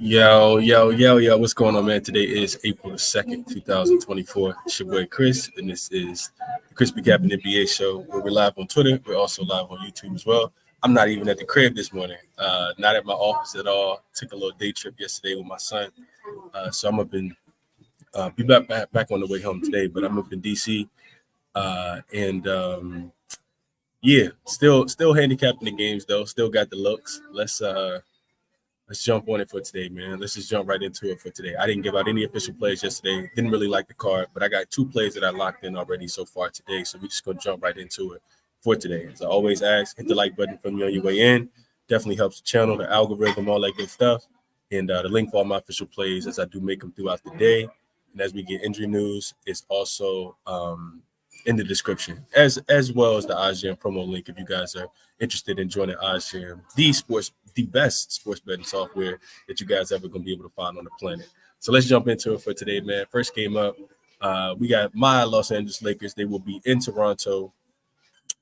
Yo, what's going on, man? Today is April the 2nd, 2024. It's your boy Chris, and this is the ChrisBeCappinn NBA Show, where we're live on Twitter. We're also live on YouTube as well. I'm not even at the crib this morning, not at my office at all. Took a little day trip yesterday with my son. So I'm up in, be back on the way home today, but I'm up in D.C. Still handicapping the games, though. Still got the looks. Let's jump on it for today, man. Let's just jump right into it for today. I didn't give out any official plays yesterday. Didn't really like the card, but I got two plays that I locked in already so far today. So we're just going to jump right into it for today. As I always ask, hit the like button for me on your way in. Definitely helps the channel, the algorithm, all that good stuff. And the link for all my official plays as I do make them throughout the day. And as we get injury news, it's also in the description, as well as the OddsJam promo link if you guys are interested in joining OddsJam, the best sports betting software that you guys ever going to be able to find on the planet. So let's jump into it for today, man. First game up, we got my Los Angeles Lakers. They will be in Toronto,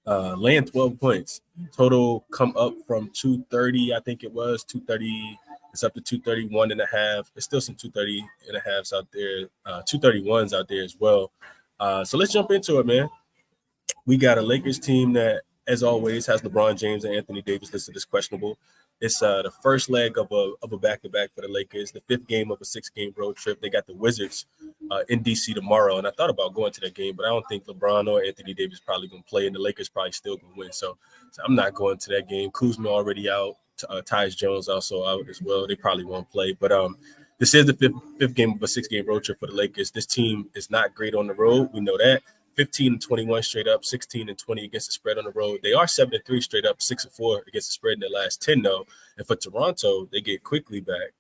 laying 12 points. Total come up from 230, I think it was, 230. It's up to 231 and a half. There's still some 230 and a halves out there, 231s out there as well. So let's jump into it, man. We got a Lakers team that, as always, has LeBron James and Anthony Davis listed as questionable. It's the first leg of a back-to-back for the Lakers, the fifth game of a six-game road trip. They got the Wizards in D.C. tomorrow, and I thought about going to that game, but I don't think LeBron or Anthony Davis probably going to play, and the Lakers probably still going to win. So I'm not going to that game. Kuzma already out. Tyus Jones also out as well. They probably won't play, but this is the fifth game of a six-game road trip for the Lakers. This team is not great on the road. We know that. 15-21 straight up, 16-20 against the spread on the road. They are 7-3 straight up, 6-4 against the spread in their last 10, though. And for Toronto, they get Quickly back.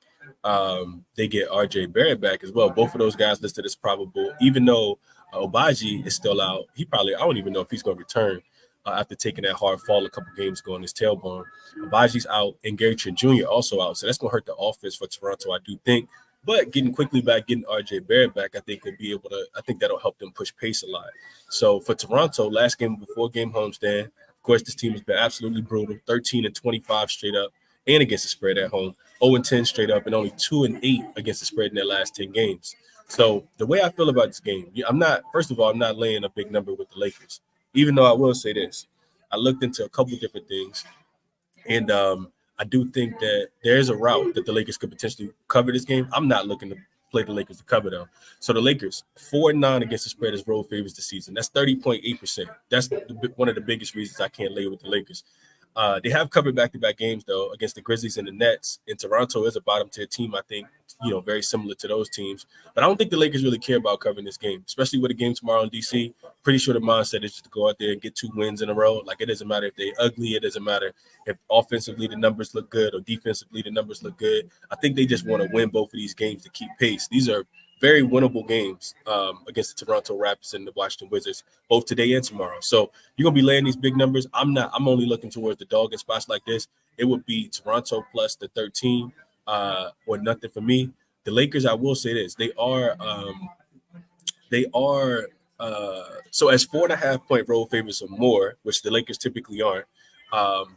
They get RJ Barrett back as well. Both of those guys listed as probable, even though Obaji is still out. I don't even know if he's going to return after taking that hard fall a couple games ago on his tailbone. Obaji's out, and Gary Trent Jr. also out. So that's going to hurt the offense for Toronto, I do think. But getting Quickly back, getting RJ Barrett back, I think that'll help them push pace a lot. So for Toronto, last game before game homestand, of course, this team has been absolutely brutal, 13-25 straight up and against the spread at home, 0-10 straight up, and only 2-8 against the spread in their last 10 games. So the way I feel about this game, I'm not laying a big number with the Lakers, even though I will say this. I looked into a couple different things, and I do think that there's a route that the Lakers could potentially cover this game. I'm not looking to play the Lakers to cover, though. So the Lakers, 4-9 against the spread as road favorites this season. That's 30.8%. That's one of the biggest reasons I can't lay with the Lakers. They have covered back-to-back games, though, against the Grizzlies and the Nets. And Toronto is a bottom-tier team, I think, very similar to those teams. But I don't think the Lakers really care about covering this game, especially with a game tomorrow in D.C. Pretty sure the mindset is just to go out there and get 2 wins in a row. Like, it doesn't matter if they're ugly. It doesn't matter if offensively the numbers look good or defensively the numbers look good. I think they just want to win both of these games to keep pace. These are very winnable games against the Toronto Raptors and the Washington Wizards, both today and tomorrow. So you're gonna be laying these big numbers. I'm only looking towards the dog in spots like this. It would be Toronto plus the 13 or nothing for me. The Lakers, I will say this: they are so as 4.5-point road favorites or more, which the Lakers typically aren't.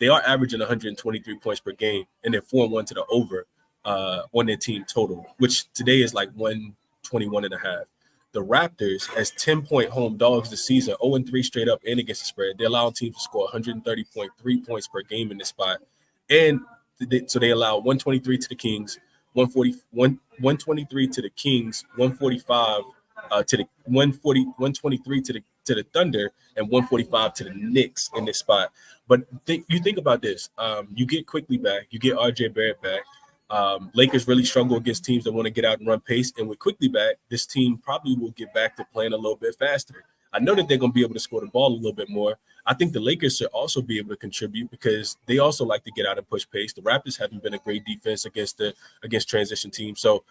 They are averaging 123 points per game, and they're 4-1 to the over on their team total, which today is like 121 and a half. The Raptors, as 10-point home dogs this season, 0-3 straight up and against the spread. They're allowing teams to score 130.3 points per game in this spot. And so they allow 123 to the Kings, 123 to the Kings, 145 to the 123 to the Thunder, and 145 to the Knicks in this spot. But you think about this. You get Quickly back. You get RJ Barrett back. Lakers really struggle against teams that want to get out and run pace. And with Quickly back, this team probably will get back to playing a little bit faster. I know that they're going to be able to score the ball a little bit more. I think the Lakers should also be able to contribute because they also like to get out and push pace. The Raptors haven't been a great defense against transition teams. So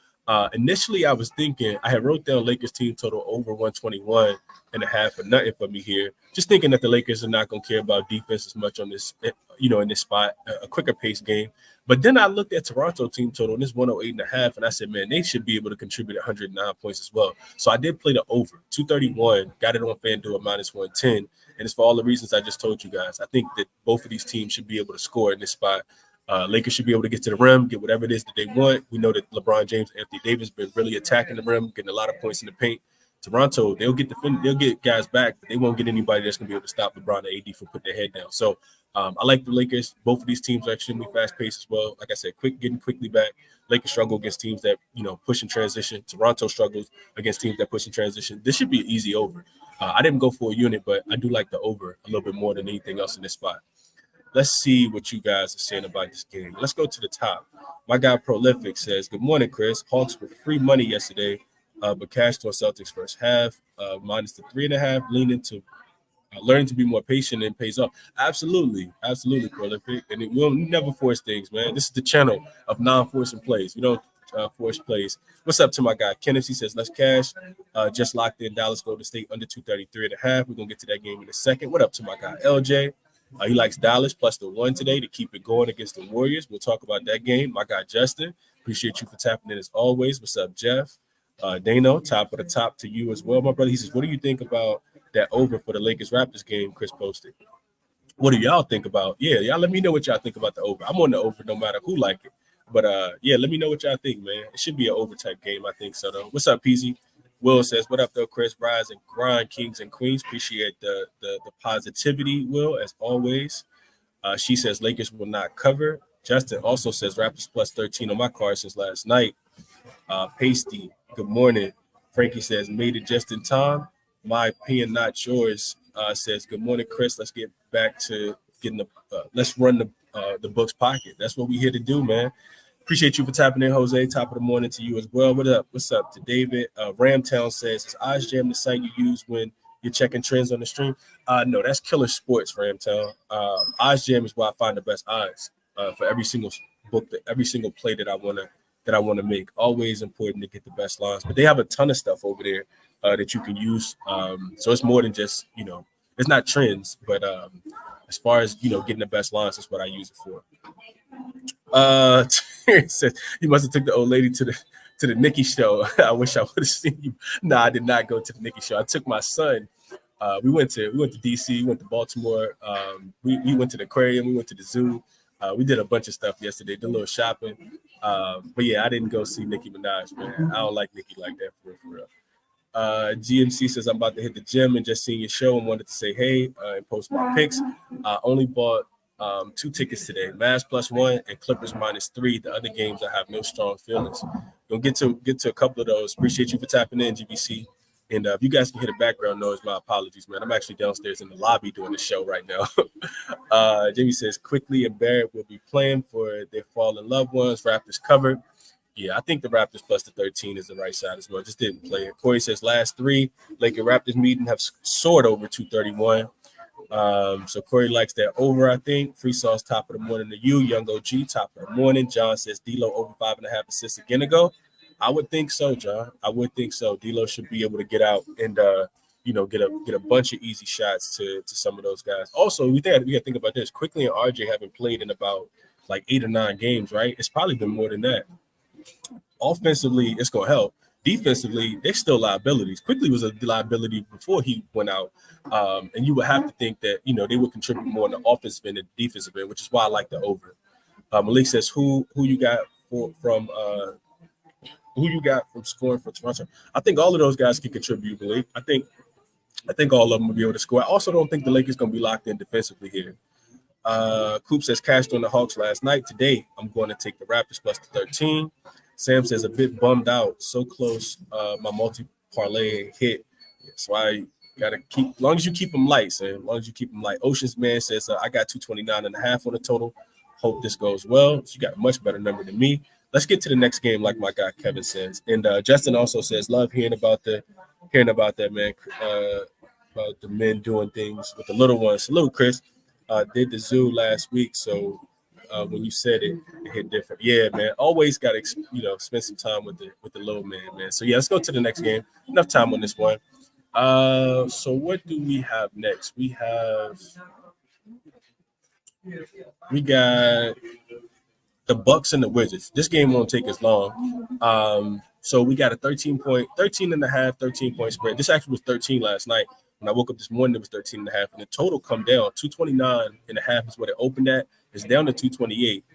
initially I was thinking, I had wrote down Lakers team total over 121 and a half or nothing for me here. Just thinking that the Lakers are not going to care about defense as much on this, in this spot, a quicker pace game. But then I looked at Toronto team total, and it's 108 and a half, and I said, man, they should be able to contribute 109 points as well. So I did play the over, 231, got it on FanDuel at minus 110, and it's for all the reasons I just told you guys. I think that both of these teams should be able to score in this spot. Lakers should be able to get to the rim, get whatever it is that they want. We know that LeBron James, Anthony Davis been really attacking the rim, getting a lot of points in the paint. Toronto, they'll get guys back, but they won't get anybody that's going to be able to stop LeBron and AD from putting their head down. So I like the Lakers. Both of these teams are extremely fast-paced as well. Like I said, getting quickly back. Lakers struggle against teams that, push in transition. Toronto struggles against teams that push in transition. This should be an easy over. I didn't go for a unit, but I do like the over a little bit more than anything else in this spot. Let's see what you guys are saying about this game. Let's go to the top. My guy Prolific says, good morning, Chris. Hawks with free money yesterday, but cashed on Celtics first half, minus the 3.5, learning to be more patient and pays off. Absolutely, Prolific. And we'll never force things, man. This is the channel of non-forcing plays. We don't force plays. What's up to my guy Kenneth? He says, let's cash. Just locked in Dallas Golden State under 233.5. We're going to get to that game in a second. What up to my guy LJ? He likes Dallas plus the 1 today to keep it going against the Warriors. We'll talk about that game. My guy Justin, appreciate you for tapping in as always. What's up, Jeff? Dano, top of the top to you as well, my brother. He says, what do you think about that over for the Lakers-Raptors game Chris posted? What do y'all think about? Yeah, y'all let me know what y'all think about the over. I'm on the over no matter who like it. But, let me know what y'all think, man. It should be an over-type game, I think so, though. What's up, PZ? Will says, what up, though, Chris? Rise and grind, kings and queens. Appreciate the positivity, Will, as always. She says Lakers will not cover. Justin also says Raptors plus 13 on my card since last night. Pasty, good morning. Frankie says, made it just in time. My opinion, not yours, says, good morning, Chris. Let's get back to getting let's run the Bucks pocket. That's what we here to do, man. Appreciate you for tapping in, Jose. Top of the morning to you as well. What up? What's up to David? Ramtown says, is OddsJam the site you use when you're checking trends on the stream? No, that's Killer Sports, Ramtown. OddsJam is where I find the best odds for every single book, every single play that I want to make. Always important to get the best lines. But they have a ton of stuff over there that you can use. So it's more than just, it's not trends, but as far as, getting the best lines, that's what I use it for. Says you must have took the old lady to the Nikki show. I wish I would have seen you. No, I did not go to the Nikki show. I took my son. We went to DC, we went to Baltimore. We went to the aquarium, we went to the zoo. We did a bunch of stuff yesterday, did a little shopping. But yeah, I didn't go see Nicki Minaj, man. I don't like Nicki like that for real. GMC says I'm about to hit the gym and just seen your show and wanted to say hey and post my picks. I only bought 2 tickets today, Mavs plus 1 and Clippers minus 3. The other games I have no strong feelings. Gonna get to a couple of those. Appreciate you for tapping in, GBC. And if you guys can hear the background noise, my apologies, man. I'm actually downstairs in the lobby doing the show right now. Jamie says Quickly and Barrett will be playing for their fallen loved ones. Raptors covered. Yeah, I think the Raptors plus the 13 is the right side as well. Just didn't play it. Corey says last 3 Lakers Raptors meeting have soared over 231. So Corey likes that over, I think. Free sauce, top of the morning to you. Young OG, top of the morning. John says D'Lo over 5.5 assists again ago. I would think so, John. I would think so. D'Lo should be able to get out and get a bunch of easy shots to some of those guys. Also, we got to think about this. Quickly and RJ haven't played in about like 8 or 9 games, right? It's probably been more than that. Offensively, it's gonna help. Defensively, they're still liabilities. Quickly was a liability before he went out, and you would have to think that they would contribute more on the offensive end than the defensive end, which is why I like the over. Malik says, "Who you got from scoring for Toronto?" I think all of those guys can contribute, Malik. I think all of them will be able to score. I also don't think the Lakers gonna be locked in defensively here. Coop says cashed on the Hawks last night. Today, I'm going to take the Raptors plus the 13. Sam says a bit bummed out. So close. My multi-parlay hit. So I got to keep, as long as you keep them light, Sam. As long as you keep them light. Oceans Man says I got 229.5 on the total. Hope this goes well. So you got a much better number than me. Let's get to the next game, like my guy Kevin says. And Justin also says, love hearing about that, man. About the men doing things with the little ones. Salute, Chris. Did the zoo last week, so when you said it hit different. Yeah, man. Always got to spend some time with the little man. So yeah, let's go to the next game. Enough time on this one. So what do we have next? We got the Bucks and the Wizards. This game won't take as long. So we got a 13.5 spread. This actually was 13 last night. When I woke up this morning, it was 13.5, and the total come down. 229.5 is what it opened at. It's down to 228.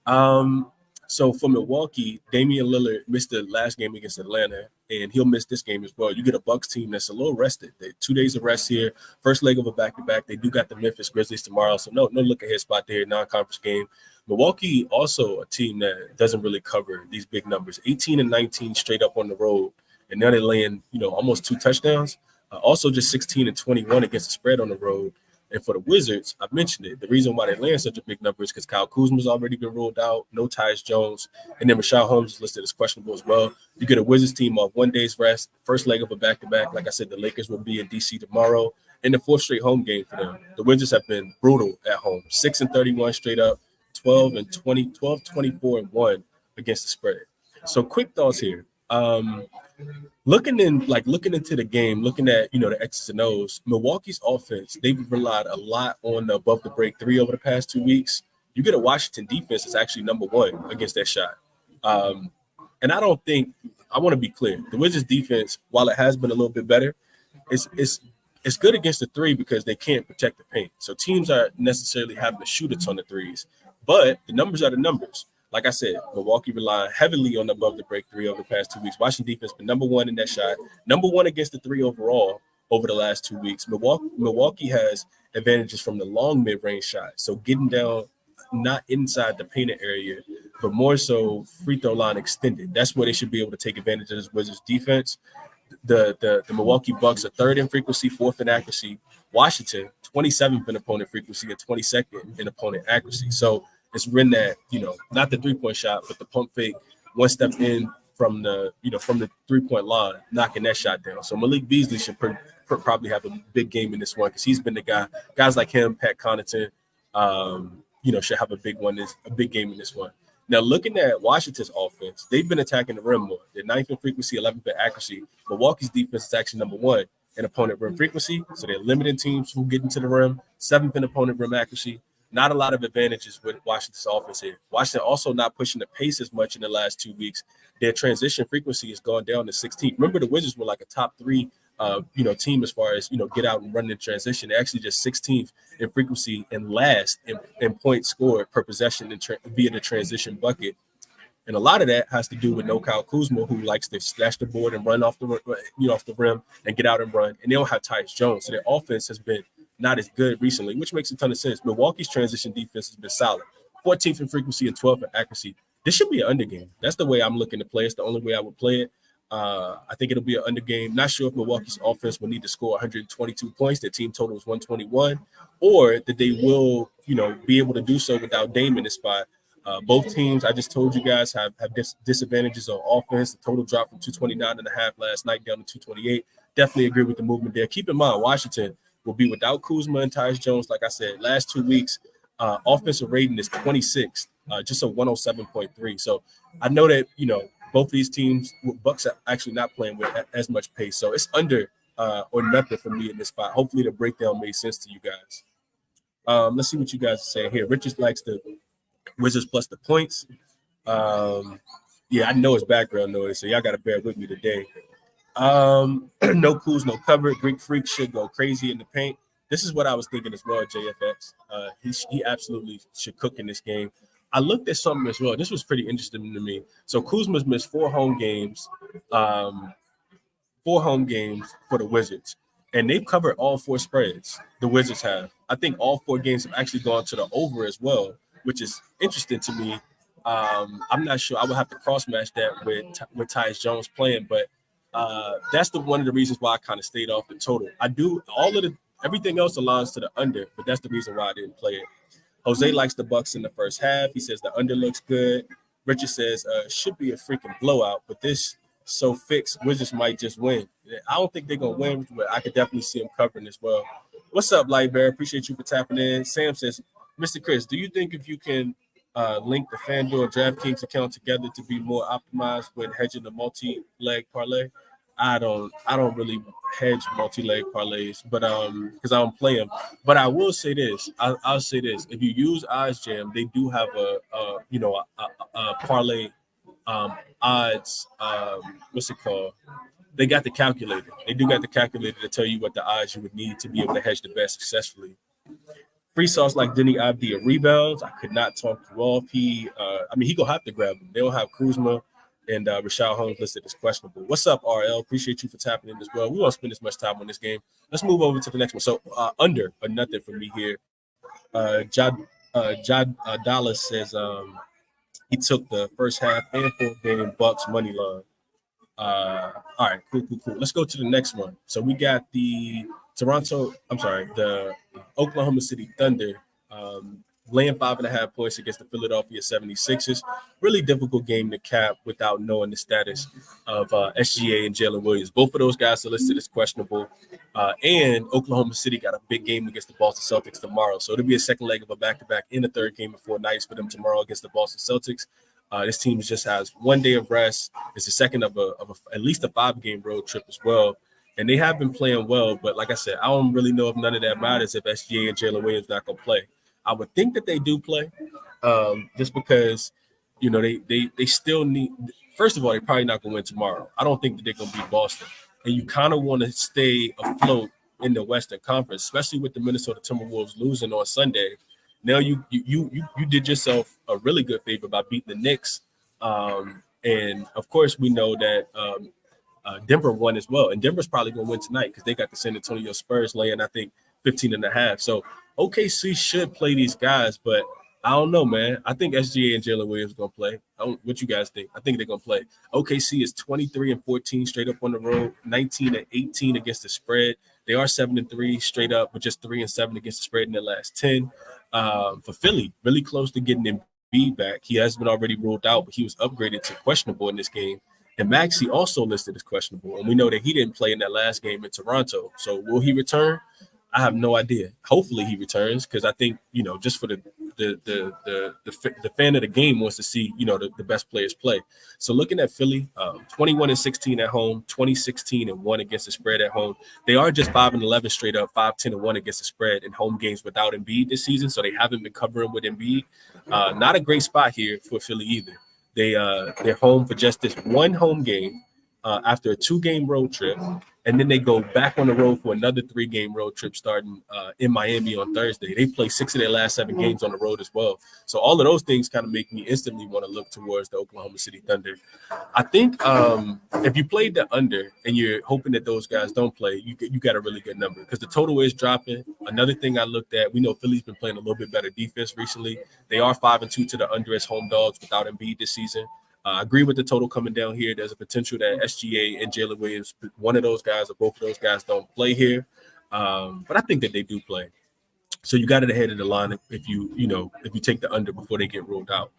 So for Milwaukee, Damian Lillard missed the last game against Atlanta, and he'll miss this game as well. You get a Bucks team that's a little rested. 2 days of rest here, first leg of a back-to-back. They do got the Memphis Grizzlies tomorrow, so no look ahead spot there, non-conference game. Milwaukee also a team that doesn't really cover these big numbers. 18 and 19 straight up on the road, and now they're laying almost 2 touchdowns. Also just 16 and 21 against the spread on the road. And for the Wizards, I mentioned it. The reason why they land such a big number is because Kyle Kuzma's already been ruled out, no Tyus Jones, and then Rashawn Holmes is listed as questionable as well. You get a Wizards team off 1 day's rest, first leg of a back-to-back. Like I said, the Lakers will be in D.C. tomorrow, and the 4th straight home game for them. The Wizards have been brutal at home, 6 and 31 straight up, 12 and 20, 12, 24 and 1 against the spread. So quick thoughts here. Looking into the game, looking at the X's and O's, Milwaukee's offense, they've relied a lot on the above the break 3 over the past 2 weeks. You get a Washington defense that's actually number 1 against that shot. And I want to be clear, the Wizards defense, while it has been a little bit better, it's good against the 3 because they can't protect the paint. So teams aren't necessarily having to shoot a ton of threes, but the numbers are the numbers. Like I said, Milwaukee relying heavily on above the break 3 over the past 2 weeks. Washington defense been number 1 in that shot, number 1 against the 3 overall over the last 2 weeks. Milwaukee has advantages from the long mid-range shot. So getting down, not inside the painted area, but more so free throw line extended. That's where they should be able to take advantage of this Wizards defense. The Milwaukee Bucks are 3rd in frequency, 4th in accuracy. Washington, 27th in opponent frequency and 22nd in opponent accuracy. So it's run that, not the 3-point shot, but the pump fake, 1 step in from the 3-point line, knocking that shot down. So Malik Beasley should probably have a big game in this one because he's been the guy. Guys like him, Pat Connaughton, should have a big game in this one. Now, looking at Washington's offense, they've been attacking the rim more. They're 9th in frequency, 11th in accuracy. Milwaukee's defense is actually number 1 in opponent rim frequency, so they're limiting teams who get into the rim, 7th in opponent rim accuracy. Not a lot of advantages with Washington's offense here. Washington also not pushing the pace as much in the last 2 weeks. Their transition frequency has gone down to 16th. Remember, the Wizards were like a top 3, team as far as, get out and run in transition. They're actually just 16th in frequency and last in points scored per possession via the transition bucket. And a lot of that has to do with no Kyle Kuzma, who likes to slash the board and run off the rim and get out and run. And they don't have Tyus Jones, so their offense has been not as good recently, which makes a ton of sense. Milwaukee's transition defense has been solid. 14th in frequency and 12th in accuracy. This should be an under game. That's the way I'm looking to play. It's the only way I would play it. I think it'll be an under game. Not sure if Milwaukee's offense will need to score 122 points. Their team total is 121, or that they will, be able to do so without Dame in this spot. Both teams, I just told you guys, have disadvantages on offense. The total dropped from 229.5 last night down to 228. Definitely agree with the movement there. Keep in mind, Washington will be without Kuzma and Tyus Jones. Like I said, last 2 weeks, offensive rating is 26, just a 107.3. So I know that, both of these teams, Bucks are actually not playing with as much pace. So it's under or nothing for me in this spot. Hopefully the breakdown made sense to you guys. Let's see what you guys are saying here. Richard likes the Wizards plus the points. Yeah, I know it's background noise, so y'all got to bear with me today. No clues, no cover. Greek Freak should go crazy in the paint. This is what I was thinking as well, JFX. He absolutely should cook in this game. I looked at something as well. This was pretty interesting to me. So Kuzma's missed 4 home games for the Wizards, and they've covered all 4 spreads. The Wizards have. I think all 4 games have actually gone to the over as well, which is interesting to me. I'm not sure. I would have to cross match that with Tyus Jones playing, but that's one of the reasons why I kind of stayed off the total. I do everything else aligns to the under, but that's the reason why I didn't play it. Jose likes the Bucks in the first half. He says the under looks good. Richard says should be a freaking blowout, but this so fixed, Wizards might just win. I don't think they're gonna win, but I could definitely see them covering as well. What's up, Lightbear? Appreciate you for tapping in. Sam says, Mr. Chris, do you think if you can link the FanDuel DraftKings account together to be more optimized when hedging the multi-leg parlay? I don't really hedge multi-leg parlays, but because I don't play them. But I will say this. I'll say this: if you use OddsJam, they do have a parlay odds. What's it called? They got the calculator. They do got the calculator to tell you what the odds you would need to be able to hedge the bet successfully. Free sauce like Denny Abdi rebounds. I could not talk you off. He gonna have to grab him. They don't have Kuzma and Rashad Holmes listed as questionable. What's up, RL? Appreciate you for tapping in as well. We won't spend as much time on this game. Let's move over to the next one. So under or nothing for me here. Dallas says he took the first half and full game Bucks money line. All right, cool. Let's go to the next one. So we got the Oklahoma City Thunder laying 5.5 points against the Philadelphia 76ers. Really difficult game to cap without knowing the status of SGA and Jalen Williams. Both of those guys are listed as questionable. And Oklahoma City got a big game against the Boston Celtics tomorrow. So it'll be a second leg of a back-to-back in the third game of 4 nights for them tomorrow against the Boston Celtics. This team just has 1 day of rest. It's the second of at least a 5-game road trip as well. And they have been playing well. But like I said, I don't really know if none of that matters if SGA and Jalen Williams not going to play. I would think that they do play just because, they still need – first of all, they're probably not going to win tomorrow. I don't think that they're going to beat Boston. And you kind of want to stay afloat in the Western Conference, especially with the Minnesota Timberwolves losing on Sunday. Now you did yourself a really good favor by beating the Knicks. And, of course, we know that Denver won as well. And Denver's probably going to win tonight because they got the San Antonio Spurs laying, I think, 15.5. So OKC should play these guys, but I don't know, man. I think SGA and Jalen Williams are going to play. What you guys think? I think they're going to play. OKC is 23-14 straight up on the road, 19-18 against the spread. They are 7-3 straight up, but just 3-7 against the spread in their last 10. For Philly, really close to getting Embiid back. He has been already ruled out, but he was upgraded to questionable in this game. And Maxey also listed as questionable. And we know that he didn't play in that last game in Toronto. So will he return? I have no idea. Hopefully he returns because I think, just for the fan of the game wants to see, the best players play. So looking at Philly, 21-16 at home, 20-16-1 against the spread at home. They are just 5-11 straight up, 5-10-1 against the spread in home games without Embiid this season. So they haven't been covering with Embiid. Not a great spot here for Philly either. They're home for just this one home game after a 2-game road trip. And then they go back on the road for another 3-game road trip starting in Miami on Thursday. They play 6 of their last 7 games on the road as well. So all of those things kind of make me instantly want to look towards the Oklahoma City Thunder. I think if you played the under and you're hoping that those guys don't play, you got a really good number because the total is dropping. Another thing I looked at, we know Philly's been playing a little bit better defense recently. They are 5-2 to the under as home dogs without Embiid this season. I agree with the total coming down here. There's a potential that SGA and Jalen Williams, one of those guys or both of those guys don't play here. But I think that they do play. So you got it ahead of the line if you take the under before they get ruled out.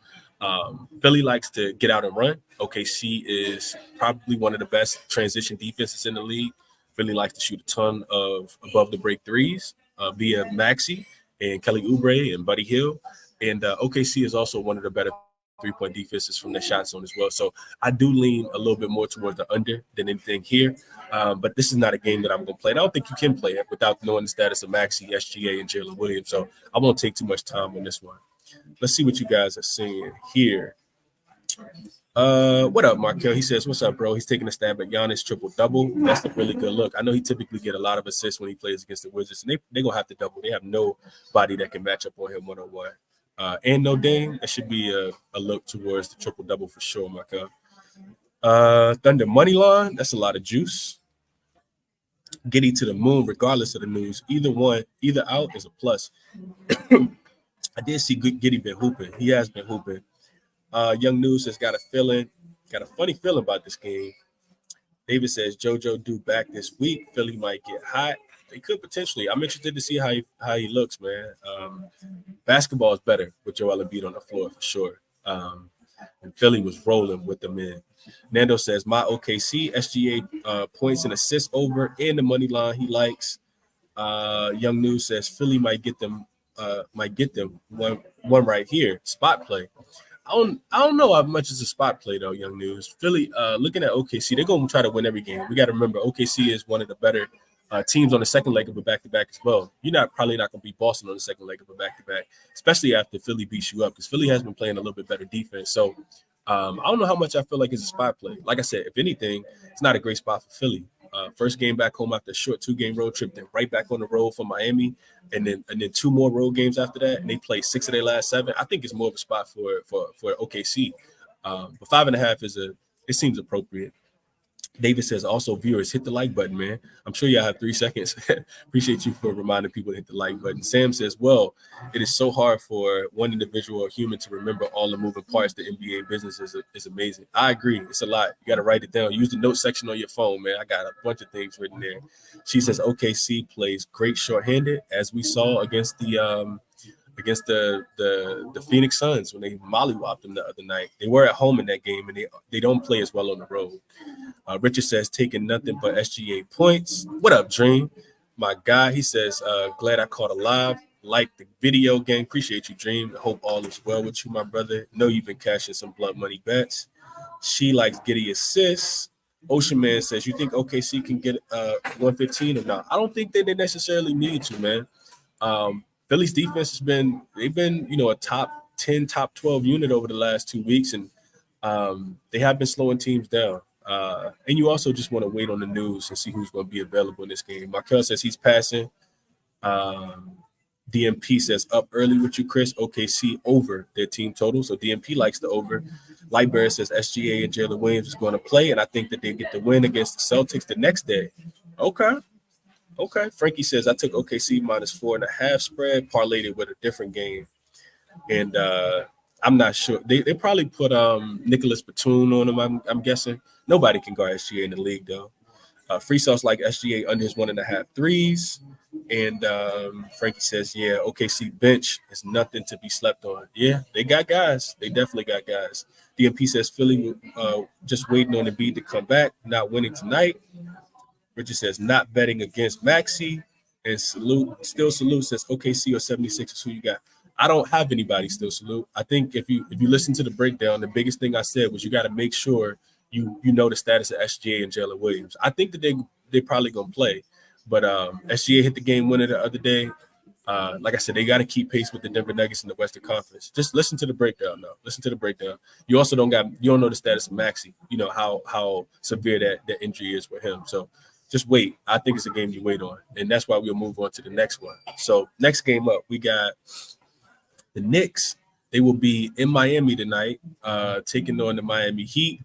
Philly likes to get out and run. OKC is probably one of the best transition defenses in the league. Philly likes to shoot a ton of above the break threes via Maxey and Kelly Oubre and Buddy Hield. And OKC is also one of the better 3-point defenses from the shot zone as well. So I do lean a little bit more towards the under than anything here. But this is not a game that I'm going to play. And I don't think you can play it without knowing the status of Maxey, SGA, and Jalen Williams. So I won't take too much time on this one. Let's see what you guys are seeing here. What up, Markel? He says, what's up, bro? He's taking a stab at Giannis triple-double. That's a really good look. I know he typically get a lot of assists when he plays against the Wizards, and they're going to have to double. They have nobody that can match up on him one-on-one. And no Dame, that should be a look towards the triple-double for sure, Markel. Thunder money line, that's a lot of juice. Getting to the moon, regardless of the news. Either out is a plus. I did see Giddy been hooping. He has been hooping. Young News has got a funny feeling about this game. David says JoJo due back this week. Philly might get hot. They could potentially. I'm interested to see how he looks, man. Basketball is better with Joel Embiid on the floor for sure. And Philly was rolling with the men. Nando says my OKC SGA points and assists over and the money line he likes. Young News says Philly might get them one right here. Spot play. I don't know how much is a spot play though, Young News. Philly, looking at OKC, they're going to try to win every game. We got to remember OKC is one of the better teams on the second leg of a back-to-back as well. You're probably not going to beat Boston on the second leg of a back-to-back, especially after Philly beats you up because Philly has been playing a little bit better defense. So I don't know how much I feel like it's a spot play. Like I said, if anything, it's not a great spot for Philly. First game back home after a short 2-game road trip, then right back on the road for Miami, and then 2 more road games after that, and they play 6 of their last 7. I think it's more of a spot for OKC, but 5.5 it seems appropriate. David says, also, viewers, hit the like button, man. I'm sure y'all have 3 seconds. Appreciate you for reminding people to hit the like button. Sam says, well, it is so hard for one individual or human to remember all the moving parts. The NBA business is amazing. I agree. It's a lot. You got to write it down. Use the note section on your phone, man. I got a bunch of things written there. She says, OKC plays great shorthanded, as we saw against the Phoenix Suns when they mollywopped them the other night. They were at home in that game, and they don't play as well on the road. Richard says, taking nothing but SGA points. What up, Dream? My guy, he says, glad I caught alive. Like the video game. Appreciate you, Dream. I hope all is well with you, my brother. Know you've been cashing some blood money bets. She likes Giddy assists. Ocean Man says, you think OKC can get 115 or not? I don't think that they necessarily need to, man. Philly's defense they've been a top 10, top 12 unit over the last 2 weeks, and they have been slowing teams down. And you also just want to wait on the news and see who's going to be available in this game. Markel says he's passing. DMP says up early with you, Chris. OKC over their team total. So DMP likes the over. Lightbearer says SGA and Jalen Williams is going to play, and I think that they get the win against the Celtics the next day. Okay. Frankie says I took OKC -4.5 spread, parlayed it with a different game. And I'm not sure. They probably put Nicholas Batum on him, I'm guessing. Nobody can guard SGA in the league, though. Free Sauce like SGA under his 1.5 threes. And Frankie says, yeah, OKC bench is nothing to be slept on. Yeah, they got guys. They definitely got guys. DMP says Philly just waiting on the beat to come back, not winning tonight. Richard says not betting against Maxey. And Salute says OKC or 76 is who you got. I don't have anybody still, Salute. I think if you listen to the breakdown, the biggest thing I said was you got to make sure you know the status of SGA and Jalen Williams. I think that they're probably going to play. But SGA hit the game winner the other day. Like I said, they got to keep pace with the Denver Nuggets in the Western Conference. Just listen to the breakdown, though. Listen to the breakdown. You also don't know the status of Maxey. You know how severe that injury is with him. So just wait. I think it's a game you wait on, and that's why we'll move on to the next one. So next game up, we got the Knicks. They will be in Miami tonight, taking on the Miami Heat.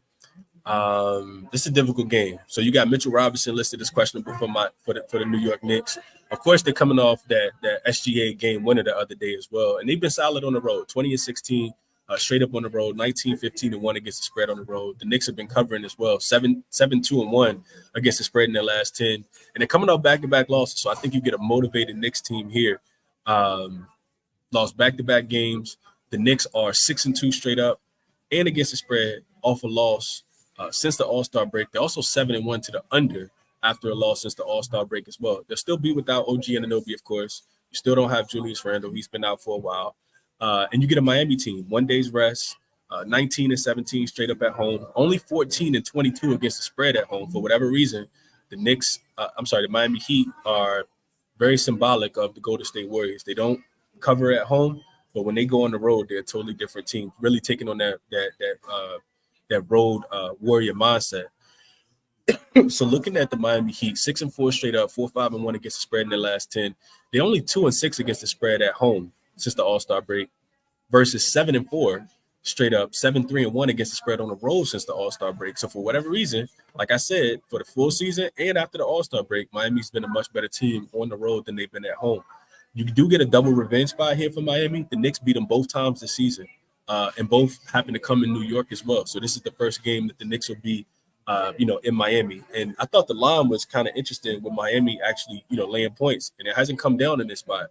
This is a difficult game. So you got Mitchell Robinson listed as questionable for the New York Knicks. Of course, they're coming off that SGA game winner the other day as well, and they've been solid on the road. 20-16 straight up on the road. 19-15-1 against the spread on the road. The Knicks have been covering as well. 7-2-1 against the spread in their last 10, and they're coming off back-to-back losses. So I think you get a motivated Knicks team here. Lost back-to-back games. The Knicks are 6-2 straight up, and against the spread off a loss. Since the All-Star break. They're also 7-1 to the under after a loss since the All-Star break as well. They'll still be without OG Anunoby, of course. You still don't have Julius Randle. He's been out for a while. And you get a Miami team, 1 day's rest, 19-17 straight up at home, only 14-22 against the spread at home. For whatever reason, the Miami Heat are very symbolic of the Golden State Warriors. They don't cover at home, but when they go on the road, they're a totally different team, really taking on that road warrior mindset. So looking at the Miami Heat, 6-4 straight up, 4-5-1 against the spread in their last 10. They're only 2-6 against the spread at home since the All-Star break, versus 7-4 straight up, 7-3-1 against the spread on the road since the All-Star break. So for whatever reason, like I said, for the full season and after the All-Star break, Miami's been a much better team on the road than they've been at home. You do get a double revenge spot here for Miami. The Knicks beat them both times this season. And both happen to come in New York as well. So this is the first game that the Knicks will be, in Miami. And I thought the line was kind of interesting with Miami actually, laying points. And it hasn't come down in this spot.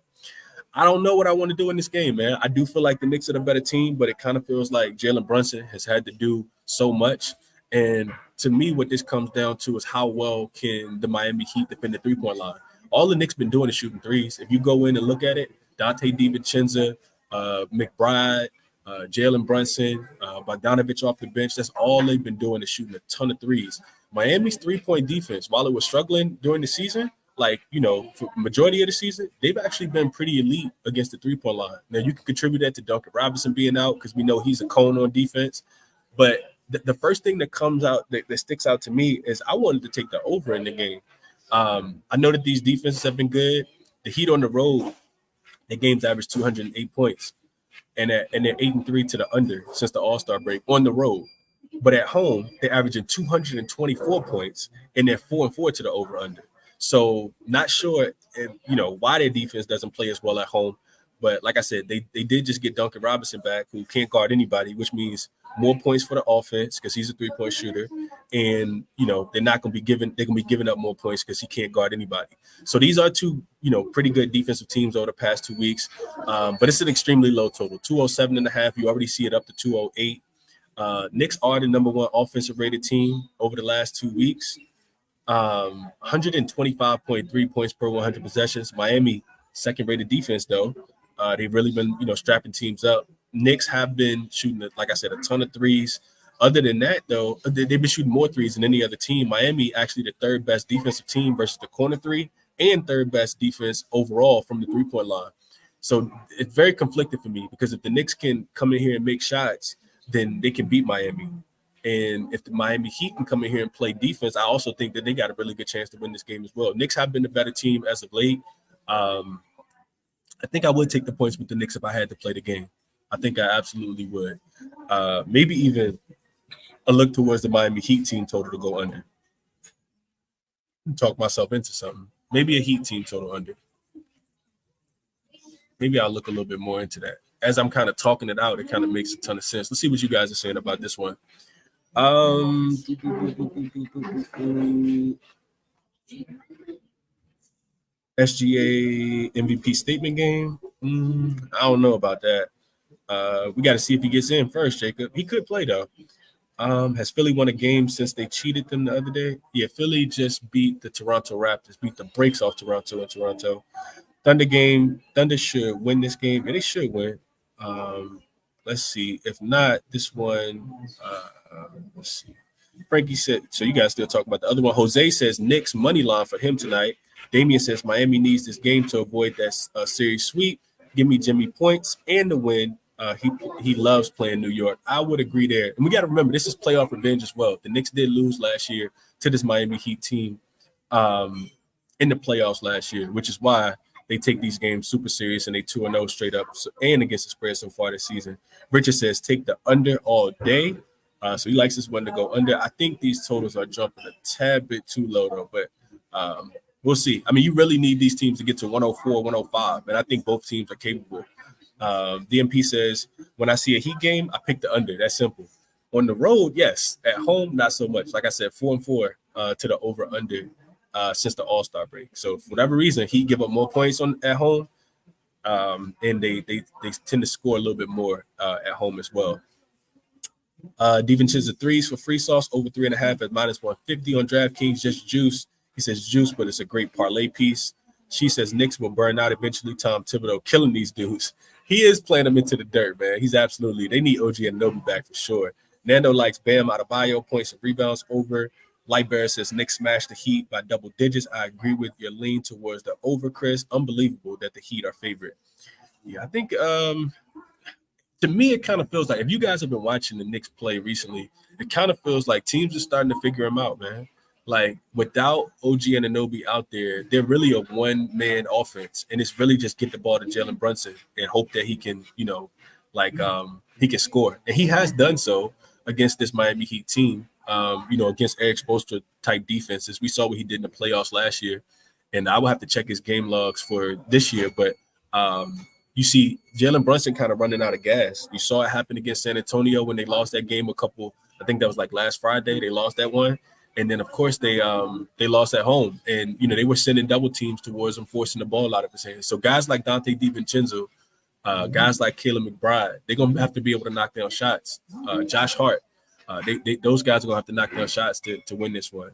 I don't know what I want to do in this game, man. I do feel like the Knicks are the better team, but it kind of feels like Jalen Brunson has had to do so much. And to me, what this comes down to is how well can the Miami Heat defend the three-point line. All the Knicks been doing is shooting threes. If you go in and look at it, Dante DiVincenzo, McBride, Jalen Brunson, Bogdanovich off the bench. That's all they've been doing is shooting a ton of threes. Miami's three-point defense, while it was struggling during the season, for majority of the season, they've actually been pretty elite against the three-point line. Now, you can contribute that to Duncan Robinson being out because we know he's a cone on defense. But the first thing that comes out that sticks out to me is I wanted to take the over in the game. I know that these defenses have been good. The Heat on the road, the games average 208 points, and they're 8-3 to the under since the All-Star break on the road. But at home, they're averaging 224 points, and they're 4-4 to the over/under. So not sure if, why their defense doesn't play as well at home. But like I said, they did just get Duncan Robinson back, who can't guard anybody, which means more points for the offense because he's a three-point shooter. And, they're going to be giving up more points because he can't guard anybody. So these are two, pretty good defensive teams over the past 2 weeks. But it's an extremely low total, 207.5. You already see it up to 208. Knicks are the number one offensive rated team over the last 2 weeks. 125.3 points per 100 possessions. Miami, second rated defense, though. They've really been, strapping teams up. Knicks have been shooting, like I said, a ton of threes. Other than that, though, they've been shooting more threes than any other team. Miami actually the third best defensive team versus the corner three, and third best defense overall from the three-point line. So it's very conflicted for me because if the Knicks can come in here and make shots, then they can beat Miami. And if the Miami Heat can come in here and play defense, I also think that they got a really good chance to win this game as well. Knicks have been the better team as of late. I think I would take the points with the Knicks if I had to play the game. I think I absolutely would. Maybe even a look towards the Miami Heat team total to go under. Talk myself into something. Maybe a Heat team total under. Maybe I'll look a little bit more into that. As I'm kind of talking it out, it kind of makes a ton of sense. Let's see what you guys are saying about this one. SGA MVP statement game. I don't know about that. We got to see if he gets in first, Jacob. He could play, though. Has Philly won a game since they cheated them the other day? Yeah, Philly just beat the Toronto Raptors, beat the brakes off Toronto in Toronto. Thunder should win this game, and they should win. Let's see. If not, this one, let's see. Frankie said, so you guys still talk about the other one. Jose says Knicks money line for him tonight. Damian says Miami needs this game to avoid that series sweep. Give me Jimmy points and the win. He loves playing New York. I would agree there. And we got to remember, this is playoff revenge as well. The Knicks did lose last year to this Miami Heat team in the playoffs last year, which is why they take these games super serious and they 2-0 straight up and against the spread so far this season. Richard says take the under all day. So he likes this one to go under. I think these totals are jumping a tad bit too low, though, but we'll see. I mean, you really need these teams to get to 104, 105, and I think both teams are capable. DMP says, when I see a Heat game, I pick the under. That's simple. On the road, yes. At home, not so much. Like I said, 4-4 to the over-under since the All-Star break. So for whatever reason, Heat give up more points at home, and they tend to score a little bit more at home as well. DiVincenzo threes for free sauce over 3.5 at -150 on DraftKings. Just juice. He says juice, but it's a great parlay piece. She says Knicks will burn out eventually. Tom Thibodeau killing these dudes. He is playing them into the dirt, man. He's absolutely. They need OG Anunoby back for sure. Nando likes Bam Adebayo, points and rebounds over. Lightbearer says Knicks smash the Heat by double digits. I agree with your lean towards the over, Chris. Unbelievable that the Heat are favorite. Yeah, I think to me it kind of feels like if you guys have been watching the Knicks play recently, it kind of feels like teams are starting to figure them out, man. Like without OG Anunoby out there, they're really a one-man offense, and it's really just get the ball to Jalen Brunson and hope that he can, he can score, and he has done so against this Miami Heat team. Against Eric Spoelstra type defenses, we saw what he did in the playoffs last year, and I will have to check his game logs for this year. But you see Jalen Brunson kind of running out of gas. You saw it happen against San Antonio when they lost that game I think that was like last Friday. They lost that one. And then, of course, they lost at home. And, they were sending double teams towards him, forcing the ball out of his hands. So guys like Dante DiVincenzo, guys like Caleb McBride, they're going to have to be able to knock down shots. Josh Hart, those guys are going to have to knock down shots to win this one.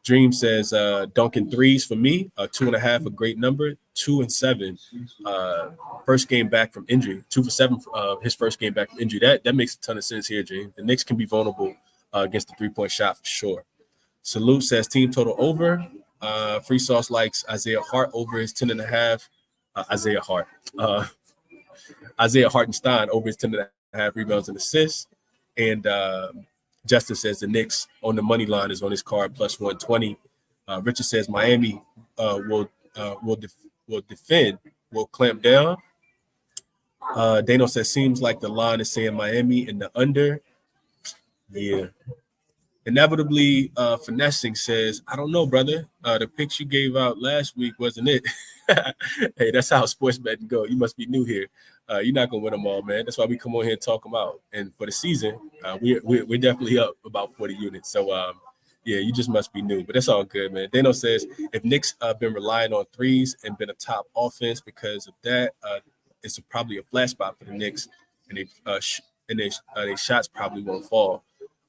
Dream says Duncan threes for me, 2.5, a great number, 2 and 7. First game back from injury, 2 for 7, his first game back from injury. That makes a ton of sense here, Dream. The Knicks can be vulnerable against the three-point shot for sure. Salute says team total over. Free sauce likes Isaiah Hart over his 10.5. Isaiah Hartenstein over his 10.5 rebounds and assists. And Justin says the Knicks on the money line is on his card plus 120. Richard says Miami will defend, will clamp down. Dano says seems like the line is saying Miami in the under. Yeah. Inevitably, finessing says, I don't know, brother. The picks you gave out last week wasn't it. Hey, that's how sports betting go. You must be new here. You're not gonna win them all, man. That's why we come on here and talk them out. And for the season, we're definitely up about 40 units. So yeah, you just must be new. But that's all good, man. Dano says if Knicks been relying on threes and been a top offense because of that, it's probably a flash spot for the Knicks, and their shots probably won't fall.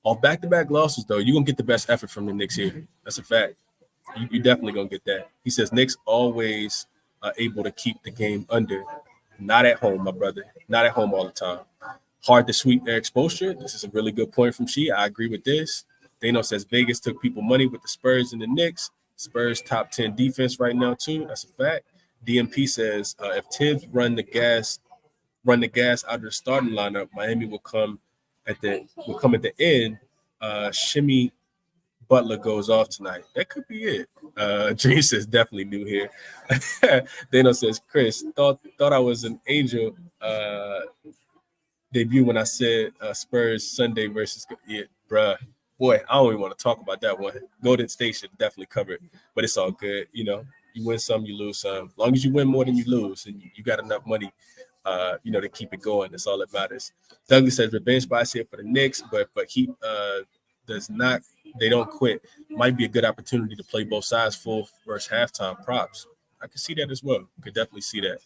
Off back-to-back losses, though, you're going to get the best effort from the Knicks here. That's a fact. You definitely going to get that. He says Knicks always able to keep the game under. Not at home, my brother. Not at home all the time. Hard to sweep their exposure. This is a really good point from She. I agree with this. Dano says Vegas took people money with the Spurs and the Knicks. Spurs top 10 defense right now, too. That's a fact. DMP says if Tibbs run the gas out of the starting lineup, Miami will come at the end. Shimmy Butler goes off tonight. That could be it. Dream says definitely new here. Dano says Chris thought I was an angel debut when I said Spurs Sunday versus bruh. Boy, I don't even want to talk about that one. Golden State should definitely cover it, but it's all good. You know, you win some, you lose some. As long as you win more than you lose, and you got enough money, to keep it going. That's all that matters. Douglas says revenge bias here for the Knicks, but he does not. They don't quit. Might be a good opportunity to play both sides full versus halftime props. I can see that as well. Could definitely see that.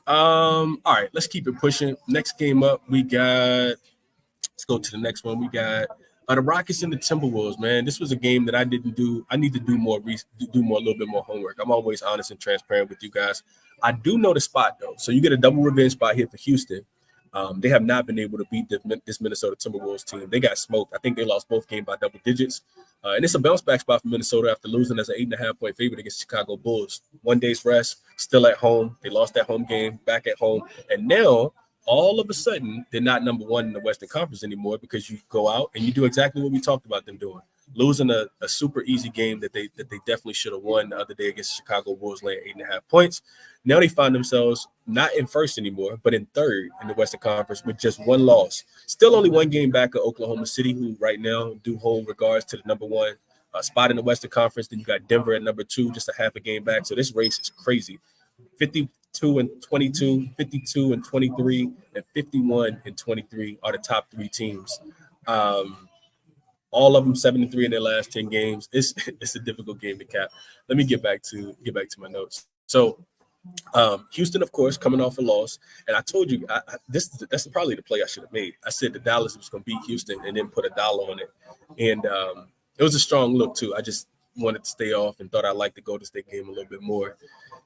All right, let's keep it pushing. Next game up, we got. Let's go to the next one. We got the Rockets and the Timberwolves. Man, this was a game that I didn't do. I need to do more, a little bit more homework. I'm always honest and transparent with you guys. I do know the spot though, so you get a double revenge spot here for Houston. They have not been able to beat this Minnesota Timberwolves team. They got smoked. I think they lost both games by double digits. And it's a bounce back spot for Minnesota after losing as an 8.5 point favorite against Chicago Bulls. 1 day's rest, still at home. They lost that home game, back at home. And now, all of a sudden, they're not number one in the Western Conference anymore because you go out and you do exactly what we talked about them doing. Losing a super easy game that they definitely should have won the other day against the Chicago Bulls, laying 8.5 points. Now they find themselves not in first anymore, but in third in the Western Conference with just one loss. Still only one game back of Oklahoma City, who right now do hold regards to the number one spot in the Western Conference. Then you got Denver at number two, just a half a game back. So this race is crazy. 52 and 22, 52 and 23, and 51 and 23 are the top three teams. All of them 7-3 in their last 10 games. It's a difficult game to cap. Let me get back to my notes. So Houston, of course, coming off a loss, and I told you that's probably the play I should have made. I said that Dallas was going to beat Houston and then put $1 on it, and it was a strong look too. I just wanted to stay off and thought I liked the Golden State game a little bit more.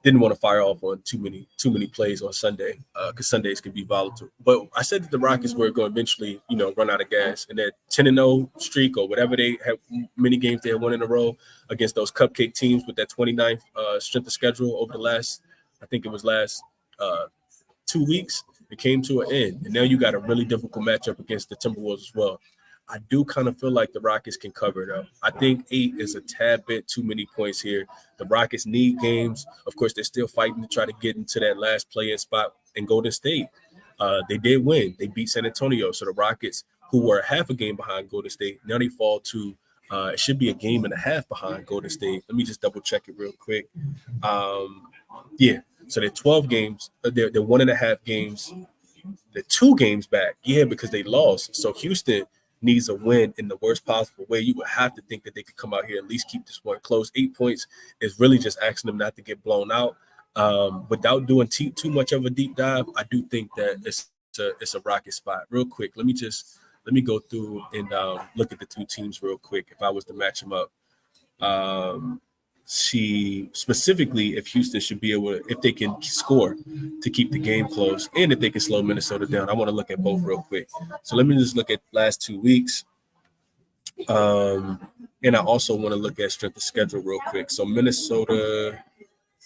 Didn't want to fire off on too many plays on Sunday because Sundays can be volatile. But I said that the Rockets were going to eventually, run out of gas, and that 10-0 streak or whatever they have, many games they had won in a row against those cupcake teams with that 29th strength of schedule over the last 2 weeks, it came to an end. And now you got a really difficult matchup against the Timberwolves as well. I do kind of feel like the Rockets can cover it up. I think 8 is a tad bit too many points here. The Rockets need games. Of course, they're still fighting to try to get into that last play-in spot in Golden State. They did win. They beat San Antonio. So the Rockets, who were half a game behind Golden State, now they fall to it should be a game and a half behind Golden State. Let me just double check it real quick. Yeah. So they're 12 games. They're 1.5 games. They're 2 games back. Yeah, because they lost. So Houston needs a win in the worst possible way. You would have to think that they could come out here and at least keep this one close. 8 points is really just asking them not to get blown out. Without doing too much of a deep dive, I do think that it's a Rocket spot. Real quick, let me go through and look at the two teams real quick if I was to match them up. Specifically if Houston should be able to, if they can score to keep the game close and if they can slow Minnesota down. I want to look at both real quick. So let me just look at last 2 weeks. And I also want to look at strength of schedule real quick. So Minnesota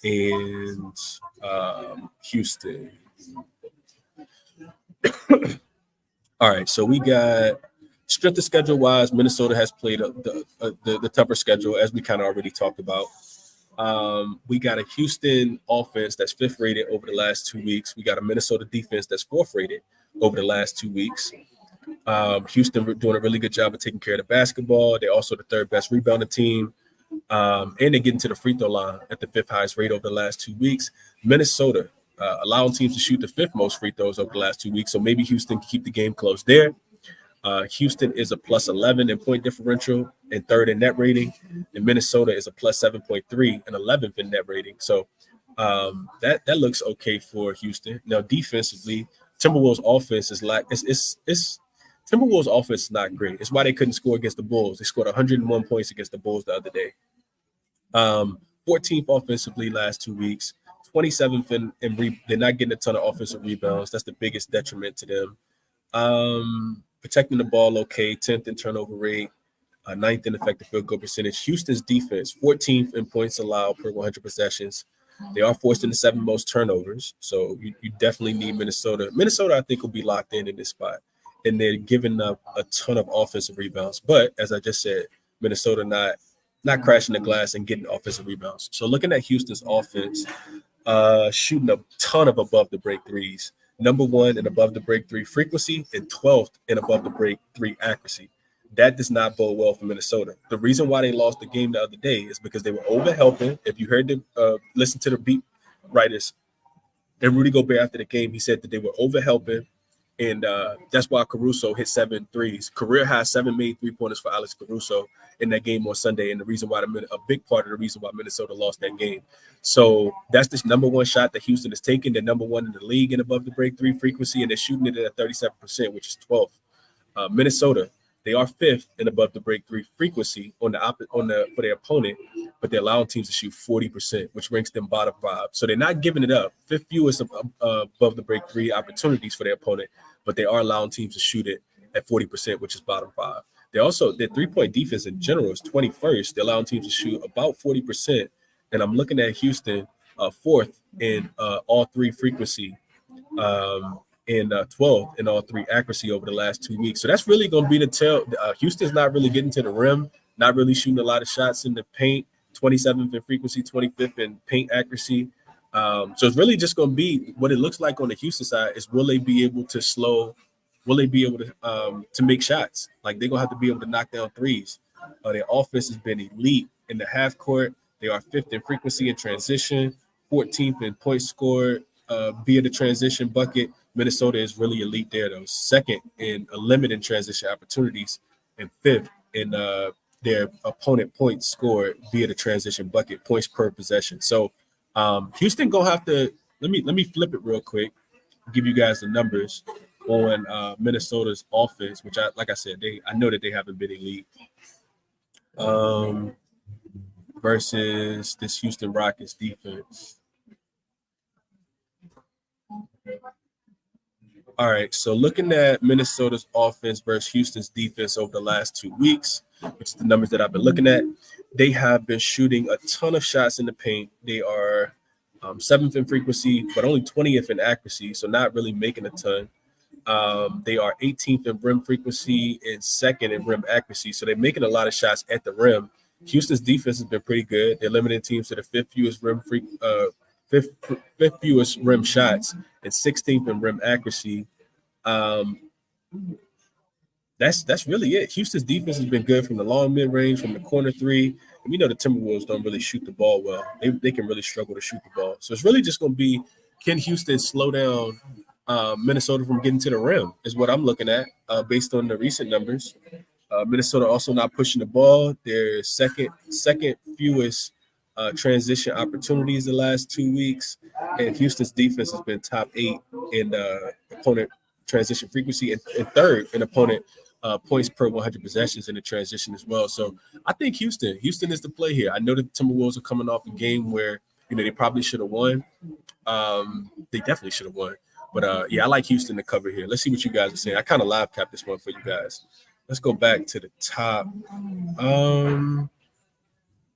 and Houston. All right, so we got Strength of schedule wise, Minnesota has played the tougher schedule, as we kind of already talked about. We got a Houston offense that's 5th rated over the last 2 weeks. We got a Minnesota defense that's 4th rated over the last 2 weeks. Houston doing a really good job of taking care of the basketball. They're also the 3rd best rebounding team. And they get into the free throw line at the 5th highest rate over the last 2 weeks. Minnesota allowing teams to shoot the 5th most free throws over the last 2 weeks. So maybe Houston can keep the game close there. Houston is a plus 11 in point differential and 3rd in net rating. And Minnesota is a plus 7.3 and 11th in net rating. So that looks okay for Houston. Now, defensively, Timberwolves offense is Timberwolves offense is not great. It's why they couldn't score against the Bulls. They scored 101 points against the Bulls the other day. 14th offensively last 2 weeks. 27th in they're not getting a ton of offensive rebounds. That's the biggest detriment to them. Protecting the ball okay. 10th in turnover rate. 9th in effective field goal percentage. Houston's defense, 14th in points allowed per 100 possessions. They are forced into 7 most turnovers. So you definitely need Minnesota. Minnesota, I think, will be locked in this spot. And they're giving up a ton of offensive rebounds. But as I just said, Minnesota not crashing the glass and getting offensive rebounds. So looking at Houston's offense, shooting a ton of above the break threes. Number 1 in above the break 3 frequency and 12th in above the break 3 accuracy. That does not bode well for Minnesota. The reason why they lost the game the other day is because they were over helping. If you heard them listen to the beat writers, and Rudy Gobert after the game, he said that they were over helping. And that's why Caruso hit 7 threes. Career high 7 made 3-pointers for Alex Caruso in that game on Sunday. And the reason why a big part of the reason why Minnesota lost that game. So that's the number 1 shot that Houston is taking. They're number 1 in the league in above the break 3 frequency, and they're shooting it at 37%, which is 12th. Minnesota, they are 5th in above the break 3 frequency for their opponent, but they're allowing teams to shoot 40%, which ranks them bottom 5. So they're not giving it up. 5th fewest above the break 3 opportunities for their opponent, but they are allowing teams to shoot it at 40%, which is bottom 5. Their 3-point defense in general is 21st. They're allowing teams to shoot about 40%. And I'm looking at Houston 4th in all 3 frequency. And 12th in all 3 accuracy over the last 2 weeks. So that's really going to be the tell. Houston's not really getting to the rim, not really shooting a lot of shots in the paint, 27th in frequency, 25th in paint accuracy. So it's really just going to be what it looks like on the Houston side is will they be able to make shots? Like they're going to have to be able to knock down threes. Their offense has been elite in the half court. They are 5th in frequency and transition, 14th in points scored via the transition bucket. Minnesota is really elite there, though. 2nd in limited transition opportunities and 5th in their opponent points scored via the transition bucket, points per possession. So Houston gonna have to let me flip it real quick, give you guys the numbers on Minnesota's offense, which I know that they haven't been elite. Versus this Houston Rockets defense. All right, so looking at Minnesota's offense versus Houston's defense over the last 2 weeks, which is the numbers that I've been looking at, they have been shooting a ton of shots in the paint. They are 7th in frequency, but only 20th in accuracy, so not really making a ton. They are 18th in rim frequency and 2nd in rim accuracy, so they're making a lot of shots at the rim. Houston's defense has been pretty good. They're limiting teams to the 5th fewest rim shots and 16th in rim accuracy. That's really it. Houston's defense has been good from the long mid range, from the corner 3. And we know the Timberwolves don't really shoot the ball well. They can really struggle to shoot the ball. So it's really just going to be, can Houston slow down Minnesota from getting to the rim is what I'm looking at based on the recent numbers. Minnesota also not pushing the ball. Their second fewest transition opportunities the last 2 weeks, and Houston's defense has been top 8 in opponent transition frequency and 3rd in opponent points per 100 possessions in the transition as well. So I think Houston is the play here. I know the Timberwolves are coming off a game where they probably should have won. They definitely should have won. But I like Houston to cover here. Let's see what you guys are saying. I kind of live capped this one for you guys. Let's go back to the top.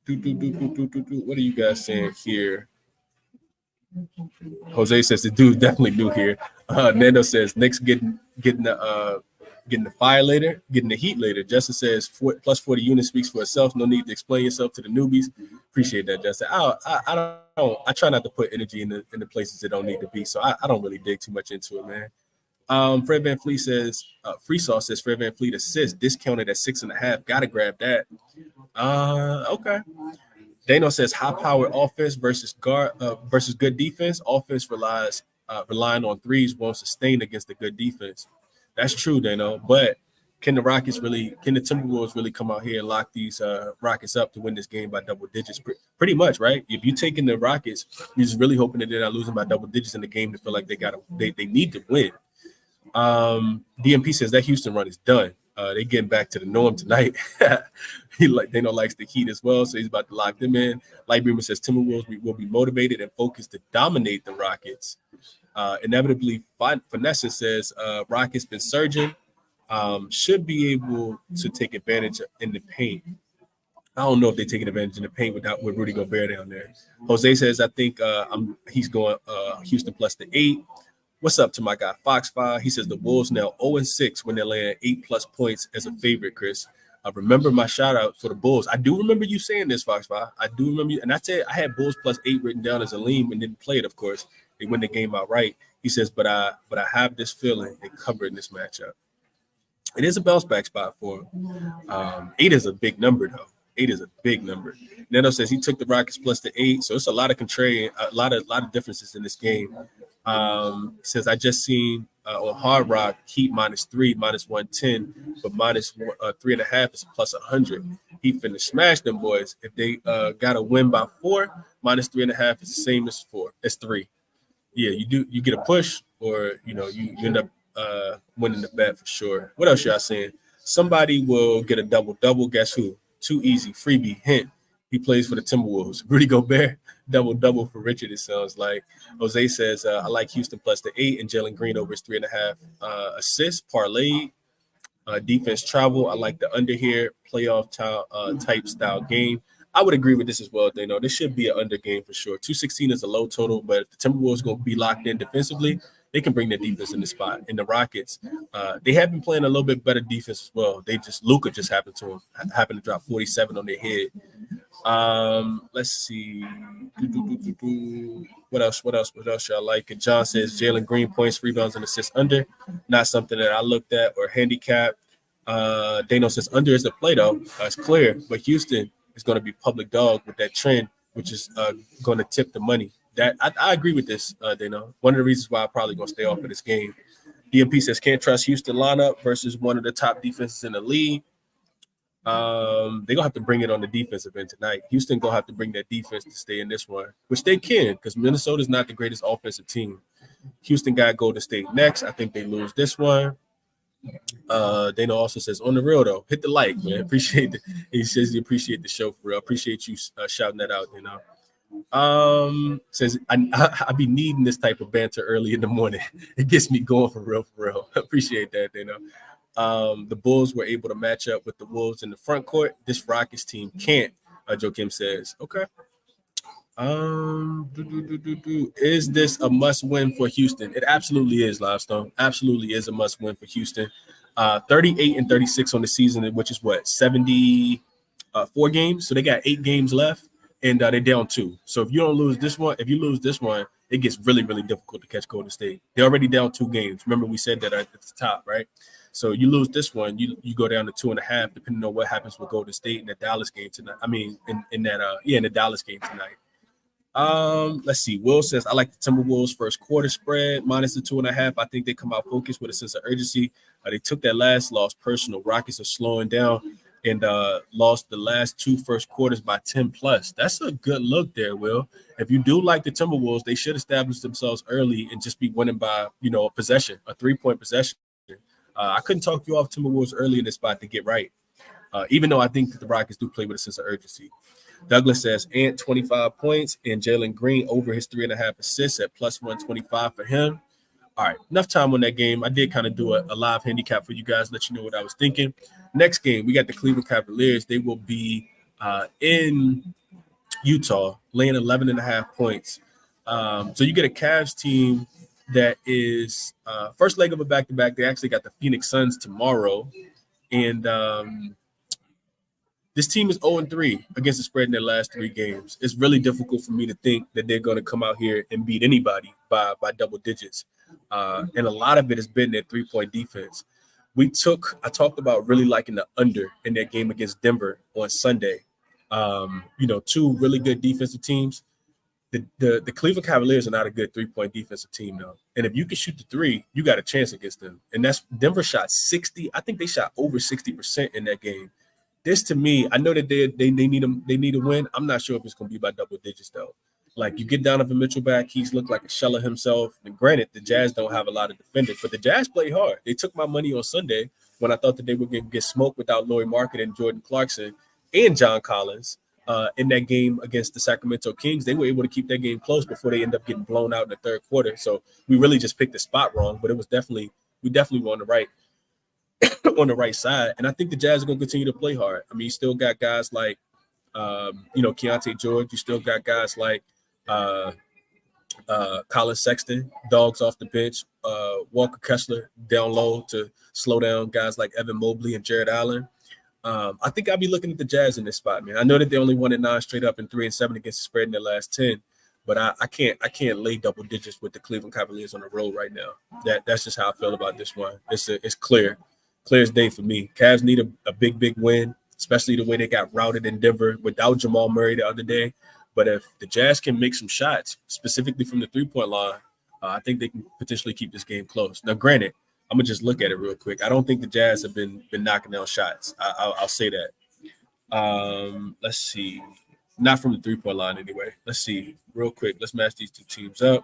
What are you guys saying here? Jose says the dude definitely new here. Nando says Knicks getting the Getting the fire later, getting the heat later. Justin says plus 40 units speaks for itself. No need to explain yourself to the newbies. Appreciate that, Justin. I try not to put energy in the places that don't need to be. So I don't really dig too much into it, man. Fred Van Fleet says, Free Sauce says Fred Van Fleet assist discounted at 6.5. Gotta grab that. Okay. Dano says high-powered offense versus good defense. Offense relying on threes won't sustain against a good defense. That's true, Dano. But can the Timberwolves really come out here and lock these Rockets up to win this game by double digits? Pretty much, right? If you're taking the Rockets, you're just really hoping that they're not losing by double digits in the game to feel like they need to win. DMP says that Houston run is done. They getting back to the norm tonight. Dano likes the Heat as well, so he's about to lock them in. Light Beamer says Timberwolves will be motivated and focused to dominate the Rockets. Inevitably, Finesse says Rockets been surging, should be able to take advantage in the paint. I don't know if they're taking advantage in the paint with Rudy Gobert down there. Jose says I think he's going Houston plus the 8. What's up to my guy Fox5? He says the Wolves now 0-6 when they land 8+ points as a favorite, Chris. Remember my shout out for the Bulls. I do remember you saying this, Fox5. I do remember you, and I said I had Bulls plus 8 written down as a lean and didn't play it, of course. They win the game outright. He says, but I have this feeling they covered this matchup. It is a bounce back spot for him. 8 is a big number, though. 8 is a big number. Neto says he took the Rockets plus the 8, so it's a lot of contrarian, a lot of differences in this game. Says I just seen on Hard Rock Heat -3, -110, but -3.5 is plus 100. He finna smash them boys. If they got to win by 4, -3.5 is the same as 4. It's 3. Yeah, you get a push, or you end up winning the bet for sure. What else y'all saying? Somebody will get a double. Guess who? Too easy. Freebie. Hint. He plays for the Timberwolves. Rudy Gobert, double for Richard, it sounds like. Jose says, I like Houston plus the 8 and Jalen Green over his 3.5 assists. Parlay, defense travel. I like the under here, playoff type style game. I would agree with this as well. They know this should be an under game for sure. 216 is a low total, but if the Timberwolves going to be locked in defensively, they can bring their defense in the spot. And the Rockets, they have been playing a little bit better defense as well. Luka just happened to drop 47 on their head. Let's see. What else y'all like? And John says Jalen Green points, rebounds, and assists under. Not something that I looked at or handicapped. Dano says under is the play though. It's clear, but Houston is going to be public dog with that trend, which is going to tip the money. That I agree with this, Dano. One of the reasons why I'm probably going to stay off of this game. DMP says can't trust Houston lineup versus one of the top defenses in the league. They're gonna have to bring it on the defensive end tonight. Houston gonna have to bring their defense to stay in this one, which they can, because Minnesota's not the greatest offensive team. Houston got Golden State next. I think they lose this one. Dana also says on the real though, hit the like, man. Appreciate it. He says he appreciate the show for real. Appreciate you shouting that out, Says I be needing this type of banter early in the morning. It gets me going for real. Appreciate that, The Bulls were able to match up with the Wolves in the front court. This Rockets team can't. Joakim says, okay. Is this a must-win for Houston? It absolutely is, Livestone. Absolutely is a must-win for Houston. 38-36 on the season, which is what, 74 games? So they got 8 games left, and they're down 2. So if you lose this one, it gets really, really difficult to catch Golden State. They're already down 2 games. Remember we said that at the top, right? So you lose this one, you go down to 2.5, depending on what happens with Golden State in the Dallas game tonight. I mean, in the Dallas game tonight. Let's see. Will says I like the Timberwolves first quarter spread minus the 2.5. I think they come out focused with a sense of urgency. They took that last loss personal. Rockets are slowing down and lost the last 2 first quarters by 10+. That's a good look there, Will. If you do like the Timberwolves, they should establish themselves early and just be winning by a possession, a 3-point possession. I couldn't talk you off Timberwolves early in this spot to get right, even though I think that the Rockets do play with a sense of urgency. Douglas says Ant 25 points and Jalen Green over his 3.5 assists at plus 125 for him. All right, enough time on that game. I did kind of do a live handicap for you guys, let you know what I was thinking. Next game, we got the Cleveland Cavaliers. They will be in Utah, laying 11.5 points. So you get a Cavs team that is first leg of a back-to-back. They actually got the Phoenix Suns tomorrow. And this team is 0-3 against the spread in their last 3 games. It's really difficult for me to think that they're going to come out here and beat anybody by double digits. And a lot of it has been their three-point defense. I talked about really liking the under in that game against Denver on Sunday. 2 really good defensive teams. The Cleveland Cavaliers are not a good three-point defensive team, though. And if you can shoot the three, you got a chance against them. And that's Denver shot 60. I think they shot over 60% in that game. This, to me, I know that they need a win. I'm not sure if it's going to be by double digits, though. Like, you get Donovan Mitchell back, he's looked like a shell of himself. And granted, the Jazz don't have a lot of defenders, but the Jazz play hard. They took my money on Sunday when I thought that they would get smoked without Lauri Markkanen and Jordan Clarkson and John Collins. In that game against the Sacramento Kings. They were able to keep that game close before they end up getting blown out in the third quarter. So we really just picked the spot wrong, but we definitely were on the right side. And I think the Jazz are going to continue to play hard. I mean, you still got guys like Keontae George. You still got guys like Colin Sexton, dogs off the bench, Walker Kessler down low to slow down guys like Evan Mobley and Jared Allen. I think I'll be looking at the Jazz in this spot, man. I know that they only won 9 straight up and 3-7 against the spread in their last 10, but I can't lay double digits with the Cleveland Cavaliers on the road right now. That's just how I feel about this one. It's clear as day for me. Cavs need a big win, especially the way they got routed in Denver without Jamal Murray the other day. But if the Jazz can make some shots, specifically from the three-point line, I think they can potentially keep this game close. Now, granted, I'm gonna just look at it real quick. I don't think the Jazz have been knocking down shots. I'll say that. Let's see. Not from the three-point line anyway. Let's see real quick. Let's match these two teams up.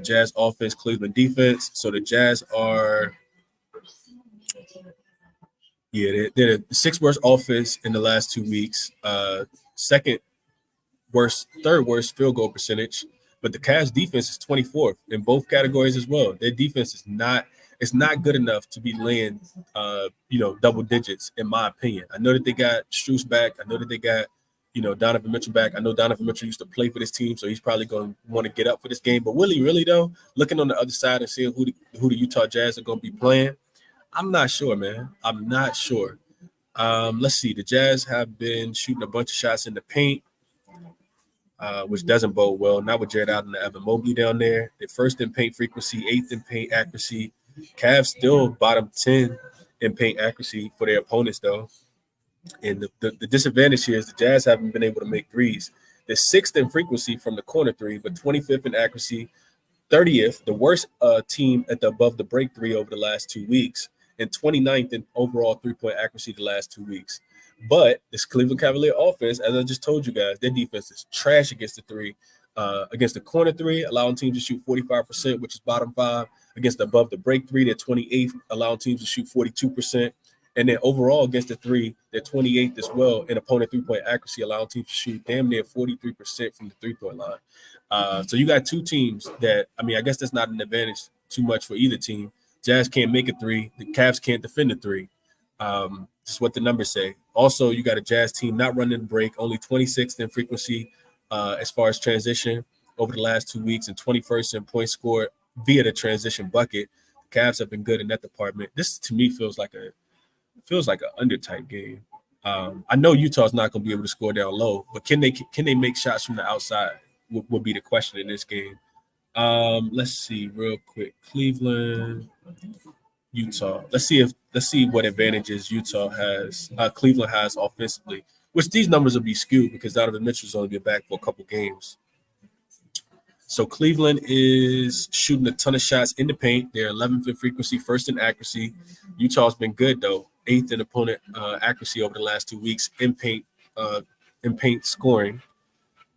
Jazz offense, Cleveland defense. So the Jazz are, they're the 6th worst offense in the last 2 weeks. Third worst field goal percentage. But the Cavs defense is 24th in both categories as well. Their defense is not. It's not good enough to be laying, double digits, in my opinion. I know that they got Strus back. I know that they got, Donovan Mitchell back. I know Donovan Mitchell used to play for this team, so he's probably going to want to get up for this game. But will he really, though? Looking on the other side and seeing who the Utah Jazz are going to be playing, I'm not sure, man. I'm not sure. Let's see. The Jazz have been shooting a bunch of shots in the paint, which doesn't bode well. Not with Jared Allen and Evan Mobley down there. They're first in paint frequency, 8th in paint accuracy. Cavs still bottom 10 in paint accuracy for their opponents, though. And the disadvantage here is the Jazz haven't been able to make threes. They're 6th in frequency from the corner three, but 25th in accuracy, 30th, the worst team at the above the break three over the last 2 weeks, and 29th in overall three-point accuracy the last 2 weeks. But this Cleveland Cavalier offense, as I just told you guys, their defense is trash against the three. Against the corner three, allowing teams to shoot 45%, which is bottom 5. Against the above the break three, they're 28th, allowing teams to shoot 42%. And then overall against the three, they're 28th as well in opponent three-point accuracy, allowing teams to shoot damn near 43% from the three-point line. So you got 2 teams that, I guess that's not an advantage too much for either team. Jazz can't make a 3. The Cavs can't defend a 3. Just what the numbers say. Also, you got a Jazz team not running the break, only 26th in frequency as far as transition over the last 2 weeks, and 21st in points scored via the transition bucket. The Cavs have been good in that department. This, to me, feels like an under-type game. I know Utah's not going to be able to score down low, but can they make shots from the outside will be the question in this game. Let's see real quick. Cleveland, Utah. Let's see what advantages Cleveland has offensively, which these numbers will be skewed because Donovan Mitchell's only been back for a couple games. So Cleveland is shooting a ton of shots in the paint. They're 11th in frequency, 1st in accuracy. Utah's been good, though. 8th in opponent accuracy over the last 2 weeks in paint scoring.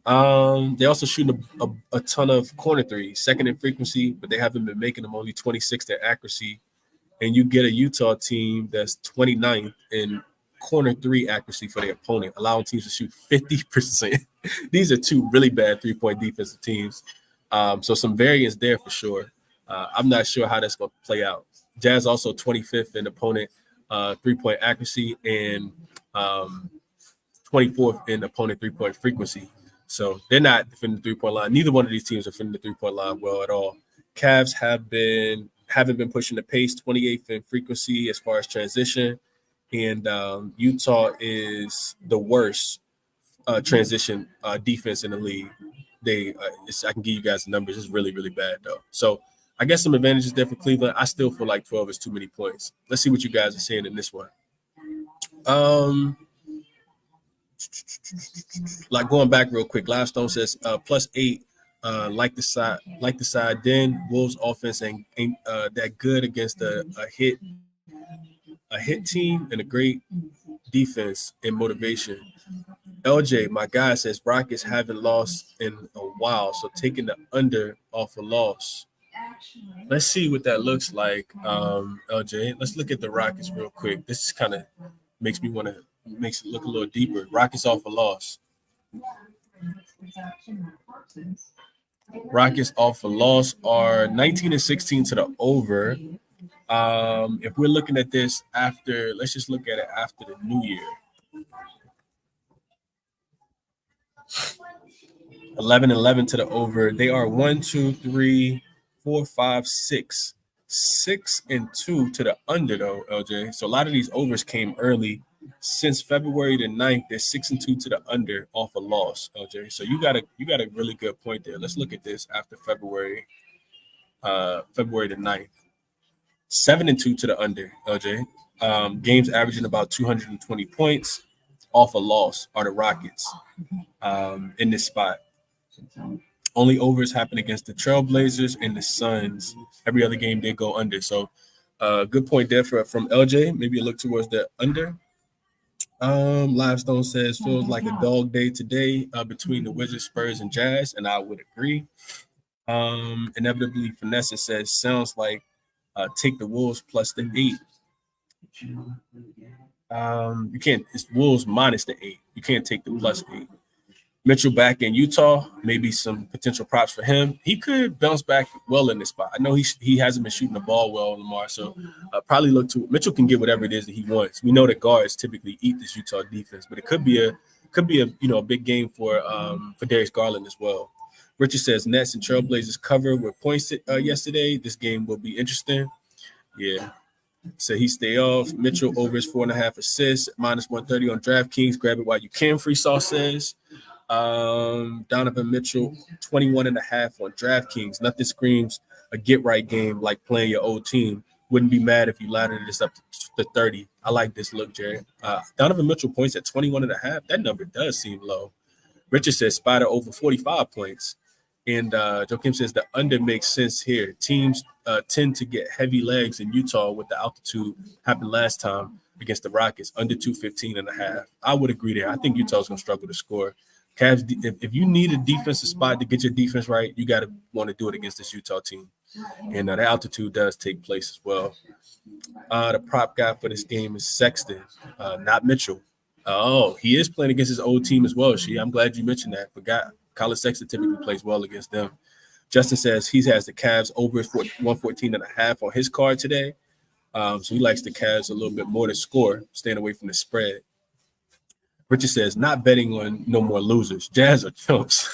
They're also shooting a ton of corner threes, 2nd in frequency, but they haven't been making them, only 26th in accuracy. And you get a Utah team that's 29th in corner 3 accuracy for their opponent, allowing teams to shoot 50%. These are 2 really bad three-point defensive teams. So some variance there for sure. I'm not sure how that's going to play out. Jazz also 25th in opponent three-point accuracy and 24th in opponent three-point frequency. So they're not defending the three-point line. Neither one of these teams are defending the three-point line well at all. Cavs haven't been pushing the pace, 28th in frequency as far as transition, and Utah is the worst transition defense in the league. I can give you guys the numbers. It's really, really bad though. So I guess some advantages there for Cleveland. I still feel like 12 is too many points. Let's see what you guys are saying in this one. Like going back real quick, Livestone says +8. Like the side. Then Wolves offense ain't that good against a hit team and a great defense and motivation. LJ, my guy, says Rockets haven't lost in a while, so taking the under off a loss. Let's see what that looks like, LJ. Let's look at the Rockets real quick. This kind of makes it look a little deeper. Rockets off a loss. Rockets off a loss are 19-16 to the over. If we're looking at this let's just look at it after the new year. 11-11 to the over. They are 1, 2, 3, 4, 5, 6. 6-2 to the under though, LJ. So a lot of these overs came early. Since February the 9th, they're 6-2 to the under off a loss, LJ. So you got a really good point there. Let's look at this after February the 9th. 7-2 to the under, LJ. Games averaging about 220 points off a loss are the Rockets in this spot. Only overs happen against the Trailblazers and the Suns. Every other game they go under. So good point there from LJ. Maybe a look towards the under. Livestone says feels like a dog day today between the Wizards, Spurs, and Jazz, and I would agree. Inevitably, Finesse says sounds like take the Wolves plus the 8. You can't. It's Wolves minus the 8. You can't take the plus 8. Mitchell back in Utah, maybe some potential props for him. He could bounce back well in this spot. I know he hasn't been shooting the ball well, Lamar. So probably look to Mitchell can get whatever it is that he wants. We know that guards typically eat this Utah defense, but it could be a a big game for Darius Garland as well. Richard says Nets and Trailblazers cover with points yesterday. This game will be interesting. Yeah. So he stay off. Mitchell over his 4.5 assists, -130 on DraftKings. Grab it while you can. Free sauce says. Donovan Mitchell, 21.5 on DraftKings. Nothing screams a get-right game like playing your old team. Wouldn't be mad if you laddered this up to 30. I like this look, Jared. Donovan Mitchell points at 21.5. That number does seem low. Richard says Spider over 45 points. And Joakim says the under makes sense here. Teams tend to get heavy legs in Utah with the altitude happened last time against the Rockets, under 215.5. I would agree there. I think Utah's going to struggle to score. Cavs, if you need a defensive spot to get your defense right, you got to want to do it against this Utah team. And the altitude does take place as well. The prop guy for this game is Sexton, not Mitchell. Oh, he is playing against his old team as well. I'm glad you mentioned that. Forgot Colin Sexton typically plays well against them. Justin says he has the Cavs over 114.5 on his card today. So he likes the Cavs a little bit more to score, staying away from the spread. Richard says, not betting on no more losers. Jazz are chumps.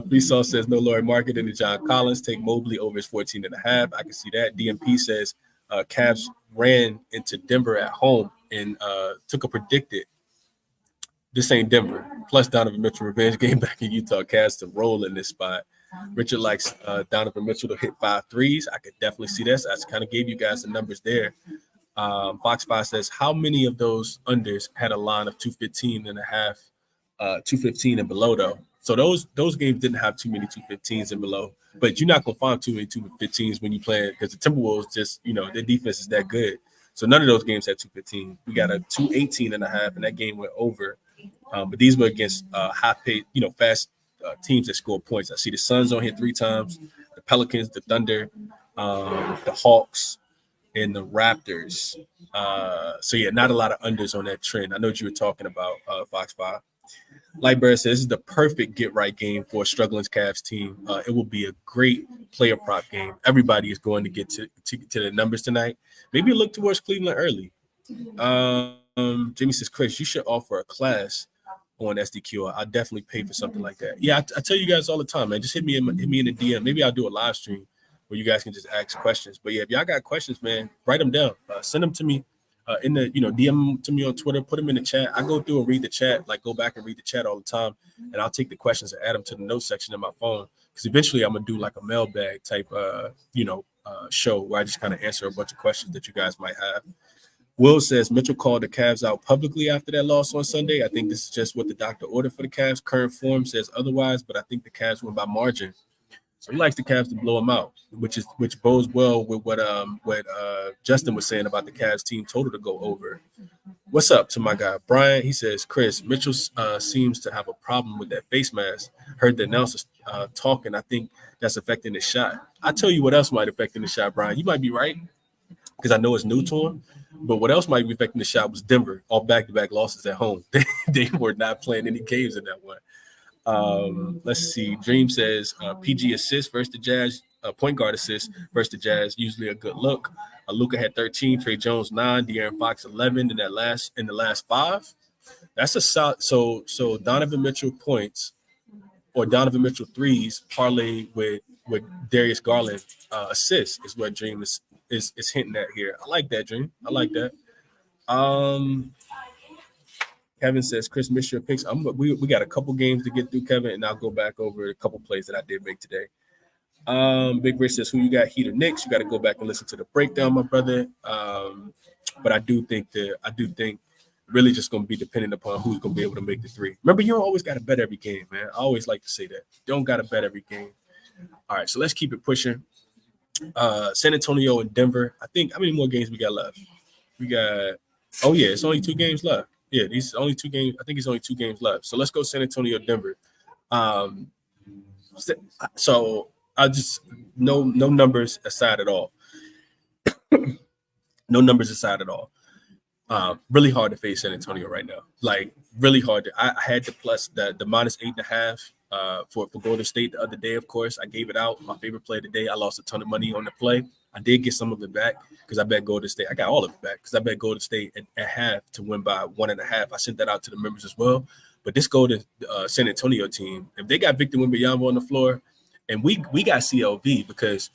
Free Sauce says, no Laurie Market into John Collins. Take Mobley over his 14.5. I can see that. DMP says, Cavs ran into Denver at home and took a predicted. This ain't Denver. Plus Donovan Mitchell revenge game back in Utah. Cavs to roll in this spot. Richard likes Donovan Mitchell to hit 5 threes. I could definitely see this. I just kind of gave you guys the numbers there. Fox 5 says, how many of those unders had a line of 215.5, 215 and below, though? So those games didn't have too many 215s and below. But you're not going to find too many 215s when you play it because the Timberwolves just, their defense is that good. So none of those games had 215. We got a 218.5, and that game went over. But these were against high-paid, fast teams that score points. I see the Suns on here 3 times, the Pelicans, the Thunder, the Hawks, and the Raptors. So, yeah, not a lot of unders on that trend. I know what you were talking about, Fox 5. Lightbird says this is the perfect get-right game for a struggling Cavs team. It will be a great player prop game. Everybody is going to get to the numbers tonight. Maybe look towards Cleveland early. Jimmy says, Chris, you should offer a class on SDQ. I'll definitely pay for something like that. Yeah, I tell you guys all the time, man. Just hit me in the DM. Maybe I'll do a live stream where you guys can just ask questions. But yeah, if y'all got questions, man, write them down. Send them to me in the DM them to me on Twitter. Put them in the chat. I go through and read the chat. Like go back and read the chat all the time, and I'll take the questions and add them to the notes section of my phone. Because eventually I'm gonna do like a mailbag type, show where I just kind of answer a bunch of questions that you guys might have. Will says Mitchell called the Cavs out publicly after that loss on Sunday. I think this is just what the doctor ordered for the Cavs. Current form says otherwise, but I think the Cavs win by margin. So he likes the Cavs to blow them out, which bodes well with what Justin was saying about the Cavs team total to go over. What's up to my guy Brian? He says, Chris, Mitchell seems to have a problem with that face mask. Heard the announcers talking. I think that's affecting the shot. I tell you what else might affect the shot, Brian. You might be right because I know it's new to him. But what else might be affecting the shot was Denver, all back-to-back losses at home. They were not playing any games in that one. Let's see. Dream says PG assist versus the Jazz, point guard assist versus the Jazz, usually a good look. Luka had 13, Trey Jones 9, De'Aaron Fox 11 in the last 5. That's a solid. So Donovan Mitchell points or Donovan Mitchell threes parlay with Darius Garland assists is what Dream is hinting at here. I like that, Dream. I like that. Kevin says, Chris, miss your picks. We got a couple games to get through, Kevin, and I'll go back over a couple plays that I did make today. Big Rich says, who you got, Heat or Knicks? You got to go back and listen to the breakdown, my brother. But I do think really just going to be dependent upon who's going to be able to make the three. Remember, you don't always got to bet every game, man. I always like to say that. You don't got to bet every game. All right, so let's keep it pushing. San Antonio and Denver. I think how many more games we got left? It's only 2 games left. Yeah, these only 2 games. I think it's only 2 games left. So let's go San Antonio, Denver. So I just no numbers aside at all. No numbers aside at all. Really hard to face San Antonio right now. Like really hard. I had the plus the minus 8.5 for Golden State the other day. Of course, I gave it out. My favorite play of the day. I lost a ton of money on the play. I did get some of it back because I bet Golden State. I got all of it back because I bet Golden State at half to win by 1.5. I sent that out to the members as well. But this Golden San Antonio team, if they got Victor Wembanyama on the floor, and we got CLV because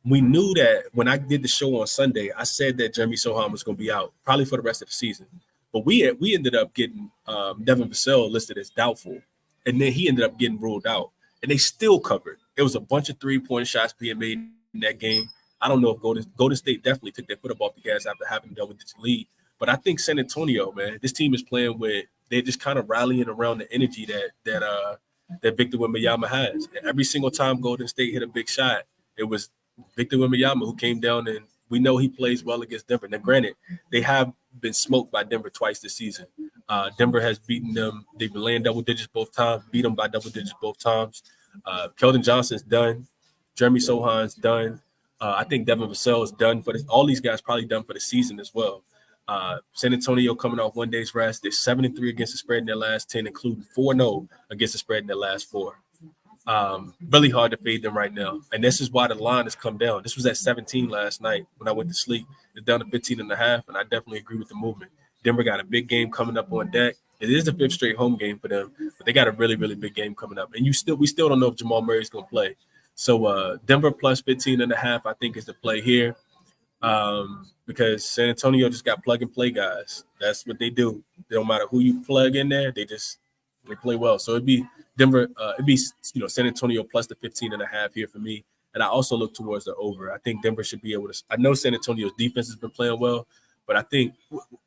we knew that when I did the show on Sunday, I said that Jeremy Sohan was going to be out probably for the rest of the season. But we ended up getting Devin Vassell listed as doubtful, and then he ended up getting ruled out, and they still covered. It was a bunch of 3-point shots being made in that game. I don't know if Golden State definitely took their foot up off the gas after having a double-digit lead, but I think San Antonio, man, this team is playing with. They're just kind of rallying around the energy that Victor Wembanyama has. And every single time Golden State hit a big shot, it was Victor Wembanyama who came down, and we know he plays well against Denver. Now, granted, they have been smoked by Denver twice this season. Denver has beaten them. They've been laying double digits both times, beat them by double digits both times. Keldon Johnson's done. Jeremy Sohan's done. I think Devin Vassell is done for this. All these guys probably done for the season as well. San Antonio coming off 1 day's rest. They're 7-3 against the spread in their last 10, including 4-0 against the spread in their last 4. Really hard to fade them right now. And this is why the line has come down. This was at 17 last night when I went to sleep. It's down to 15.5, and I definitely agree with the movement. Denver got a big game coming up on deck. It is the 5th straight home game for them, but they got a really, really big game coming up. And we still don't know if Jamal Murray's going to play. So Denver plus 15.5, I think, is the play here. Because San Antonio just got plug and play guys. That's what they do. They don't matter who you plug in there, they play well. So it'd be Denver, San Antonio plus the 15.5 here for me. And I also look towards the over. I think Denver should be able to. I know San Antonio's defense has been playing well, but I think,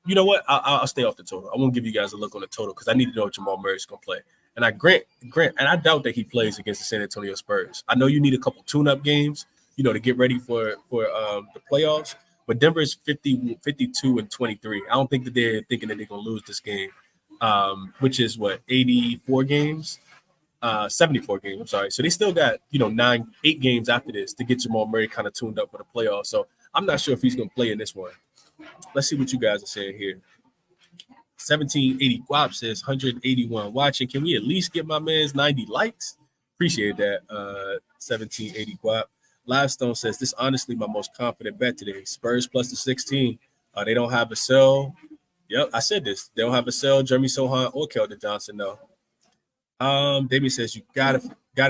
you know what? I'll stay off the total. I won't give you guys a look on the total because I need to know if Jamal Murray's going to play. And I grant, and I doubt that he plays against the San Antonio Spurs. I know you need a couple tune-up games, to get ready for the playoffs. But Denver is 52-23. I don't think that they're thinking that they're going to lose this game, which is 84 games, 74 games. I'm sorry. So they still got 8 games after this to get Jamal Murray kind of tuned up for the playoffs. So I'm not sure if he's going to play in this one. Let's see what you guys are saying here. 1780 Guap says 181 watching. Can we at least get my man's 90 likes? Appreciate that. 1780 Guap. Livestone says this honestly my most confident bet today. Spurs plus the 16. They don't have a sell. Yep, I said this. They don't have a sell, Jeremy Sohan or Keldon Johnson, though. David says you gotta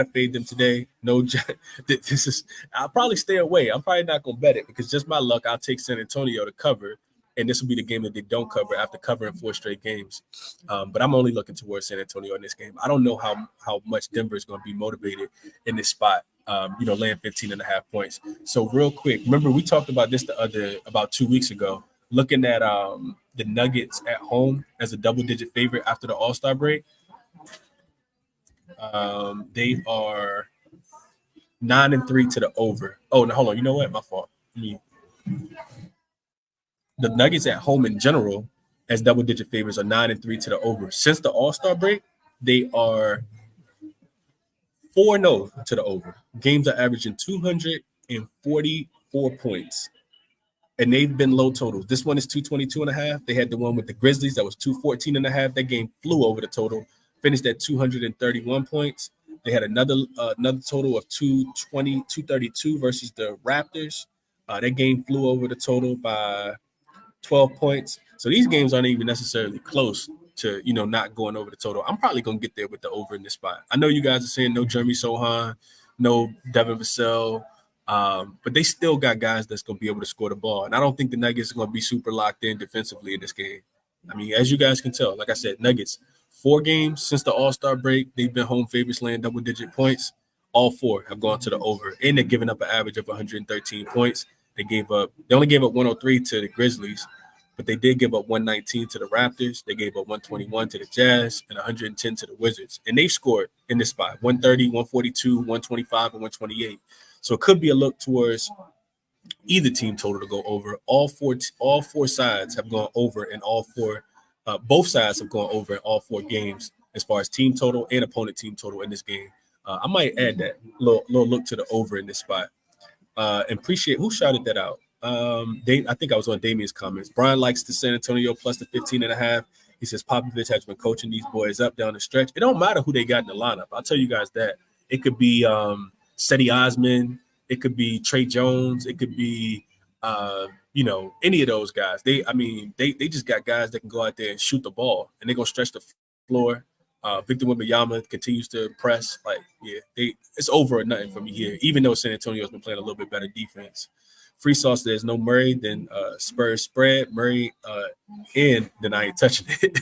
fade them today. No, this is. I'll probably stay away. I'm probably not gonna bet it because just my luck, I'll take San Antonio to cover, and this will be the game that they don't cover after covering 4 straight games. But I'm only looking towards San Antonio in this game. I don't know how much Denver is going to be motivated in this spot. Laying 15.5 points. So real quick, remember we talked about this about 2 weeks ago. Looking at the Nuggets at home as a double-digit favorite after the All-Star break. They are 9-3 to the over. Oh, no, hold on. You know what? My fault. The Nuggets at home in general as double-digit favorites are 9-3 to the over. Since the All-Star break, they are 4-0 to the over. Games are averaging 244 points. And they've been low totals. This one is 222.5. They had the one with the Grizzlies that was 214.5. That game flew over the total. Finished at 231 points. They had another total of 232 versus the Raptors. That game flew over the total by 12 points. So these games aren't even necessarily close to, not going over the total. I'm probably going to get there with the over in this spot. I know you guys are saying no Jeremy Sohan, no Devin Vassell, but they still got guys that's going to be able to score the ball. And I don't think the Nuggets are going to be super locked in defensively in this game. I mean, as you guys can tell, like I said, Nuggets, 4 games since the All-Star break, they've been home favorites laying double-digit points. All 4 have gone to the over, and they're giving up an average of 113 points. They only gave up 103 to the Grizzlies, but they did give up 119 to the Raptors. They gave up 121 to the Jazz and 110 to the Wizards. And they've scored in this spot, 130, 142, 125, and 128. So it could be a look towards either team total to go over. All four sides have gone over in all 4. Both sides have gone over in all 4 games as far as team total and opponent team total in this game. I might add that little look to the over in this spot. And appreciate who shouted that out. I think I was on Damien's comments. Brian likes the San Antonio plus the 15.5. He says Popovich has been coaching these boys up down the stretch. It don't matter who they got in the lineup. I'll tell you guys that. It could be Cedi Osman. It could be Trey Jones. It could be any of those guys. They just got guys that can go out there and shoot the ball, and they're gonna stretch the floor. Victor Wembanyama continues to press. It's over or nothing for me here. Even though San Antonio's been playing a little bit better defense. Free sauce. There's no Murray, then Spurs spread Murray, and then I ain't touching it.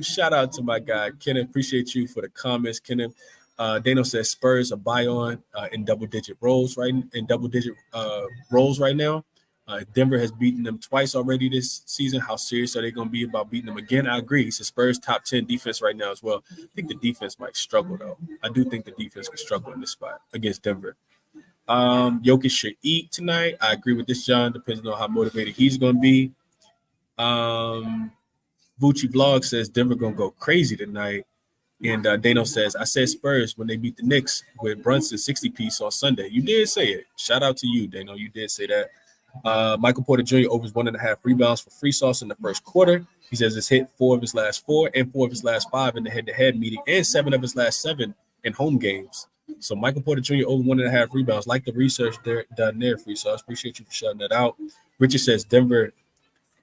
Shout out to my guy Kenneth. Appreciate you for the comments, Kenneth. Dano says Spurs are buy on in double-digit roles right now. Denver has beaten them twice already this season. How serious are they going to be about beating them again? I agree. It's a Spurs top 10 defense right now as well. I think the defense might struggle, though. I do think the defense could struggle in this spot against Denver. Jokic should eat tonight. I agree with this, John. Depends on how motivated he's going to be. Vucci Vlog says Denver going to go crazy tonight. And Dano says, I said Spurs when they beat the Knicks with Brunson 60-piece on Sunday. You did say it. Shout out to you, Dano. You did say that. Michael Porter Jr. overs 1.5 rebounds for free sauce in the first quarter. He says it's hit 4 of his last 4 and 4 of his last 5 in the head-to-head meeting and 7 of his last 7 in home games. So Michael Porter Jr. over 1.5 rebounds. Like the research done there, free sauce. Appreciate you for shouting that out. Richard says Denver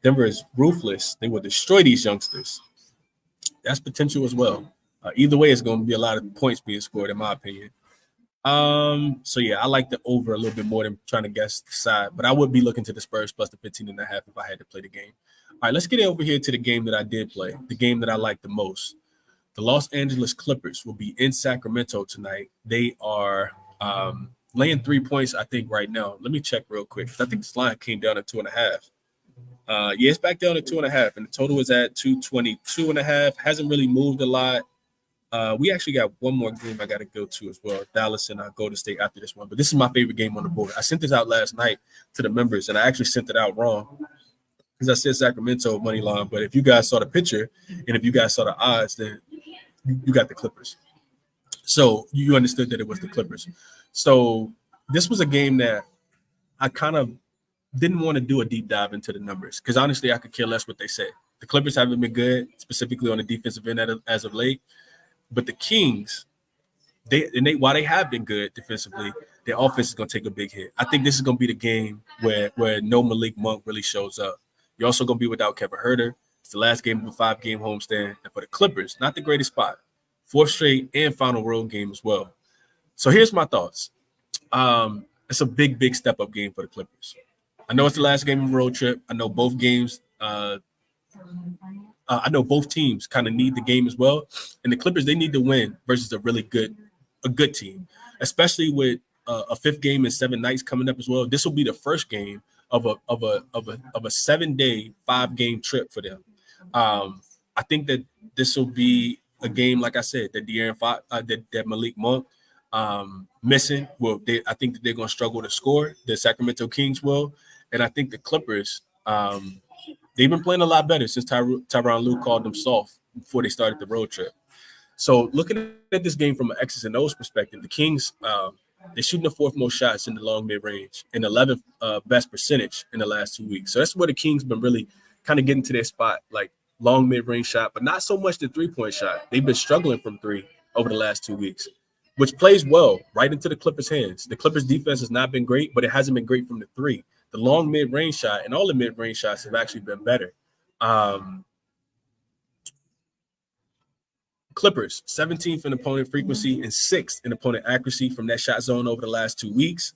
is ruthless. They will destroy these youngsters. That's potential as well. Either way, it's going to be a lot of points being scored, in my opinion. So yeah, I like the over a little bit more than trying to guess the side, but I would be looking to the Spurs plus the 15.5 if I had to play the game. All right, let's get over here to the game that I did play, the game that I like the most. The Los Angeles Clippers will be in Sacramento tonight. They are laying 3 points, I think, right now. Let me check real quick. I think this line came down to 2.5. Yeah, it's back down to 2.5, and the total is at 222.5. Hasn't really moved a lot. We actually got one more game I got to go to as well. Dallas and Golden State after this one. But this is my favorite game on the board. I sent this out last night to the members, and I actually sent it out wrong because I said Sacramento money line. But if you guys saw the picture and if you guys saw the odds, then you got the Clippers. So you understood that it was the Clippers. So this was a game that I kind of didn't want to do a deep dive into the numbers because honestly, I could care less what they say. The Clippers haven't been good, specifically on the defensive end as of late. But the Kings, while they have been good defensively, their offense is going to take a big hit. I think this is going to be the game where no Malik Monk really shows up. You're also going to be without Kevin Huerter. It's the last game of a 5-game homestand. And for the Clippers, not the greatest spot. 4th straight and final road game as well. So here's my thoughts. It's a big step up game for the Clippers. I know it's the last game of a road trip. I know both games. I know both teams kind of need the game as well, and the Clippers, they need to win versus a good team, especially with a 5th game in 7 nights coming up as well. This will be the first game of a 7-day 5-game trip for them. I think that this will be a game, like I said, that De'Aaron Fox, that Malik Monk missing. Well, I think that they're going to struggle to score. The Sacramento Kings will, and I think the Clippers. They've been playing a lot better since Tyronn Lue called them soft before they started the road trip. So looking at this game from an X's and O's perspective, the Kings, they're shooting the 4th most shots in the long mid-range and 11th best percentage in the last 2 weeks. So that's where the Kings been really kind of getting to their spot, like long mid-range shot, but not so much the 3-point shot. They've been struggling from 3 over the last 2 weeks, which plays well right into the Clippers' hands. The Clippers' defense has not been great, but it hasn't been great from the 3. The long mid-range shot and all the mid-range shots have actually been better. Clippers, 17th in opponent frequency and 6th in opponent accuracy from that shot zone over the last 2 weeks.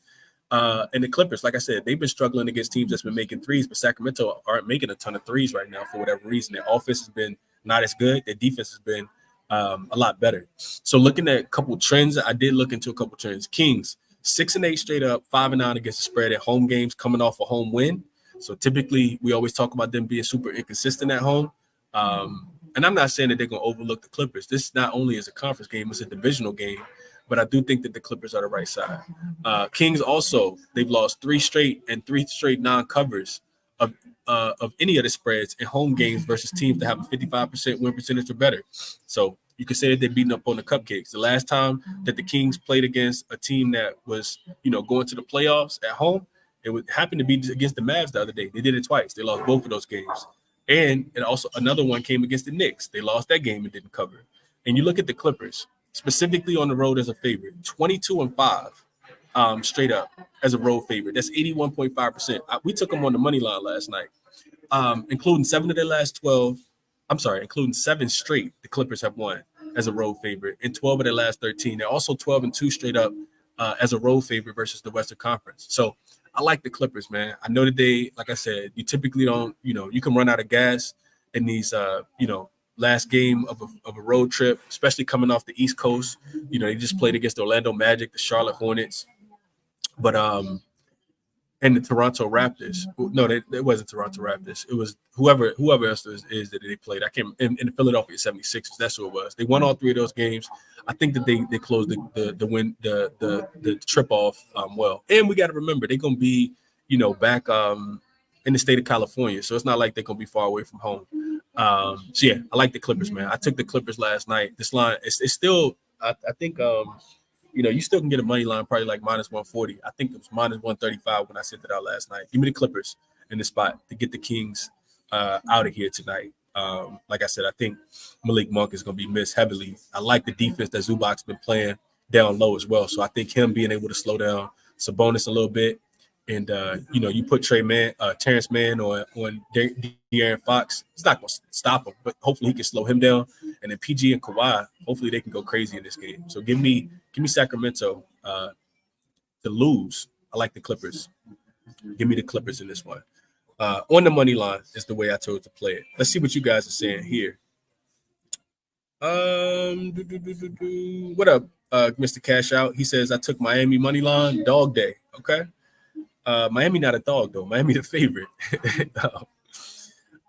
And the Clippers, like I said, they've been struggling against teams that's been making threes, but Sacramento aren't making a ton of threes right now for whatever reason. Their offense has been not as good. Their defense has been a lot better. So looking at a couple trends, I did look into a couple trends. Kings, 6-8 straight up, 5-9 against the spread at home games, coming off a home win. So typically, we always talk about them being super inconsistent at home. And I'm not saying that they're going to overlook the Clippers. This not only is a conference game, it's a divisional game. But I do think that the Clippers are the right side. Kings also, they've lost 3 straight and 3 straight non-covers of any of the spreads in home games versus teams that have a 55% win percentage or better. So you could say that they're beating up on the cupcakes. The last time that the Kings played against a team that was, going to the playoffs at home, it would happen to be against the Mavs the other day. They did it twice. They lost both of those games. And also another one came against the Knicks. They lost that game and didn't cover. And you look at the Clippers, specifically on the road as a favorite, 22-5 straight up as a road favorite. That's 81.5%. We took them on the money line last night, including 7 of their last 12. Including 7 straight the Clippers have won as a road favorite, and 12 of their last 13. They're also 12-2 straight up as a road favorite versus the Western Conference. So I like the Clippers, man. I know that they, like I said, you typically don't, you can run out of gas in these, last game of a road trip, especially coming off the East Coast. They just played against the Orlando Magic, the Charlotte Hornets, but and the Toronto Raptors. No, it wasn't Toronto Raptors. It was whoever else is that they played. I can't. In the Philadelphia 76ers, that's who it was. They won all 3 of those games. I think that they closed the trip off well. And we got to remember they're gonna be back in the state of California, so it's not like they're gonna be far away from home. So yeah, I like the Clippers, man. I took the Clippers last night. This line, it's still, I think, you still can get a money line probably like -140. I think it was -135 when I sent it out last night. Give me the Clippers in the spot to get the Kings out of here tonight. Like I said, I think Malik Monk is going to be missed heavily. I like the defense that Zubac's been playing down low as well. So I think him being able to slow down Sabonis a little bit. And, you put Terrence Mann on De'Aaron Fox. It's not going to stop him, but hopefully he can slow him down. And then PG and Kawhi, hopefully they can go crazy in this game. So give me Sacramento to lose. I like the Clippers. Give me the Clippers in this one. On the money line is the way I chose to play it. Let's see what you guys are saying here. What up, Mr. Cash Out? He says, I took Miami money line, dog day. Okay. Miami not a dog, though. Miami the favorite.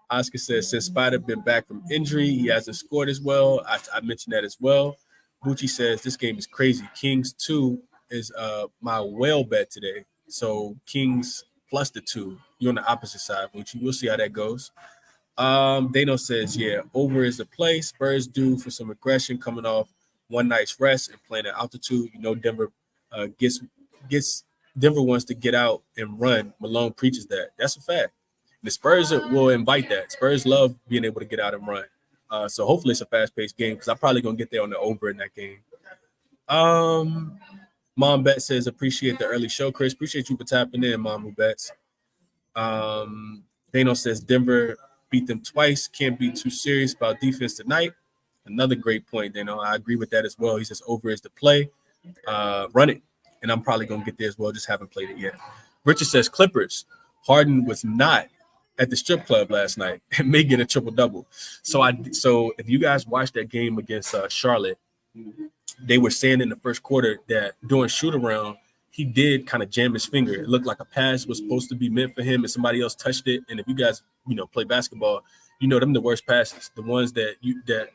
Oscar says, since Spider been back from injury, he hasn't scored as well. I mentioned that as well. Bucci says, this game is crazy. Kings 2 is my whale bet today. So Kings plus the 2. You're on the opposite side, Bucci. We'll see how that goes. Dano says, yeah, over is the play. Spurs due for some aggression coming off one night's rest and playing at altitude. Denver Denver wants to get out and run. Malone preaches that. That's a fact. The Spurs will invite that. Spurs love being able to get out and run. So hopefully it's a fast-paced game because I'm probably going to get there on the over in that game. Mom Bet says, appreciate the early show, Chris. Appreciate you for tapping in, Mom Who Bets. Dano says Denver beat them twice. Can't be too serious about defense tonight. Another great point, Dano. I agree with that as well. He says over is the play. Run it. And I'm probably going to get there as well. Just haven't played it yet. Richard says Clippers. Harden was not at the strip club last night and may get a triple-double. So if you guys watched that game against Charlotte, they were saying in the first quarter that during shoot-around, he did kind of jam his finger. It looked like a pass was supposed to be meant for him and somebody else touched it. And if you guys, play basketball, them the worst passes, the ones that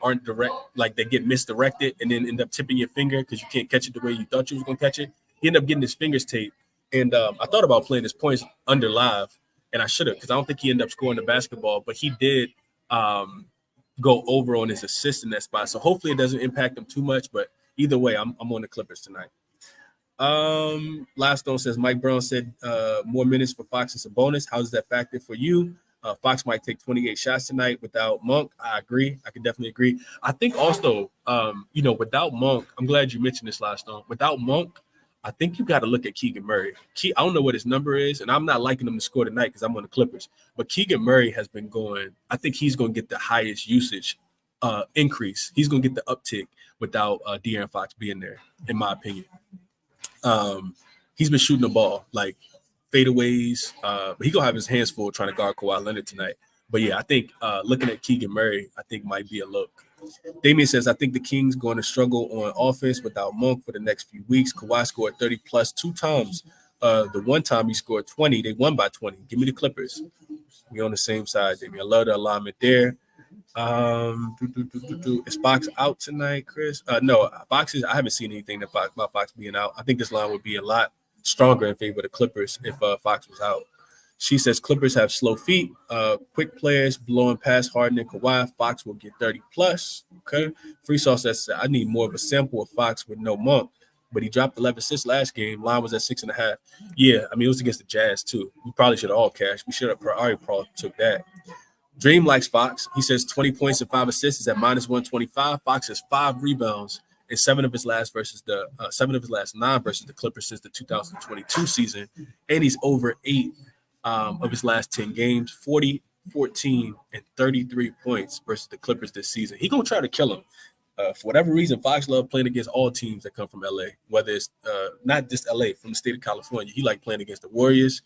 aren't direct, like they get misdirected and then end up tipping your finger because you can't catch it the way you thought you was going to catch it. He ended up getting his fingers taped. And I thought about playing his points under live, and I should have because I don't think he ended up scoring the basketball, but he did go over on his assist in that spot. So hopefully it doesn't impact him too much, but either way, I'm on the Clippers tonight. Last Stone says Mike Brown said more minutes for Fox and Sabonis. How does that factor for you? Fox might take 28 shots tonight without Monk. I agree. I can definitely agree. I think also, without Monk, I'm glad you mentioned this, Last Stone. Without Monk, I think you got to look at Keegan Murray. I don't know what his number is, and I'm not liking him to score tonight because I'm on the Clippers. But Keegan Murray has been going. I think he's going to get the highest usage increase. He's going to get the uptick without De'Aaron Fox being there, in my opinion. He's been shooting the ball like fadeaways, but he's gonna have his hands full trying to guard Kawhi Leonard tonight. But yeah, I think looking at Keegan Murray, I think might be a look. Damian says, I think the Kings going to struggle on offense without Monk for the next few weeks. Kawhi scored 30 plus 2 times. The one time he scored 20, they won by 20. Give me the Clippers. We on the same side, Damian. I love the alignment there. Is Fox out tonight, Chris? No, Fox is. I haven't seen anything about Fox being out. I think this line would be a lot stronger in favor of the Clippers if Fox was out. She says Clippers have slow feet, quick players, blowing past Harden and Kawhi. Fox will get 30 plus. Okay. Free Sauce says I need more of a sample of Fox with no Monk, but he dropped 11 assists last game. Line was at 6.5. Yeah, I mean it was against the Jazz too. We probably should have all cashed. We should have already probably took that. Dream likes Fox. He says 20 points and 5 assists is at minus 125. Fox has 5 rebounds in 7 of his last 9 versus the Clippers since the 2022 season, and he's over 8 of his last 10 games, 40, 14, and 33 points versus the Clippers this season. He's gonna try to kill him. For whatever reason, Fox loves playing against all teams that come from LA, whether it's not just LA, from the state of California. He like playing against the Warriors.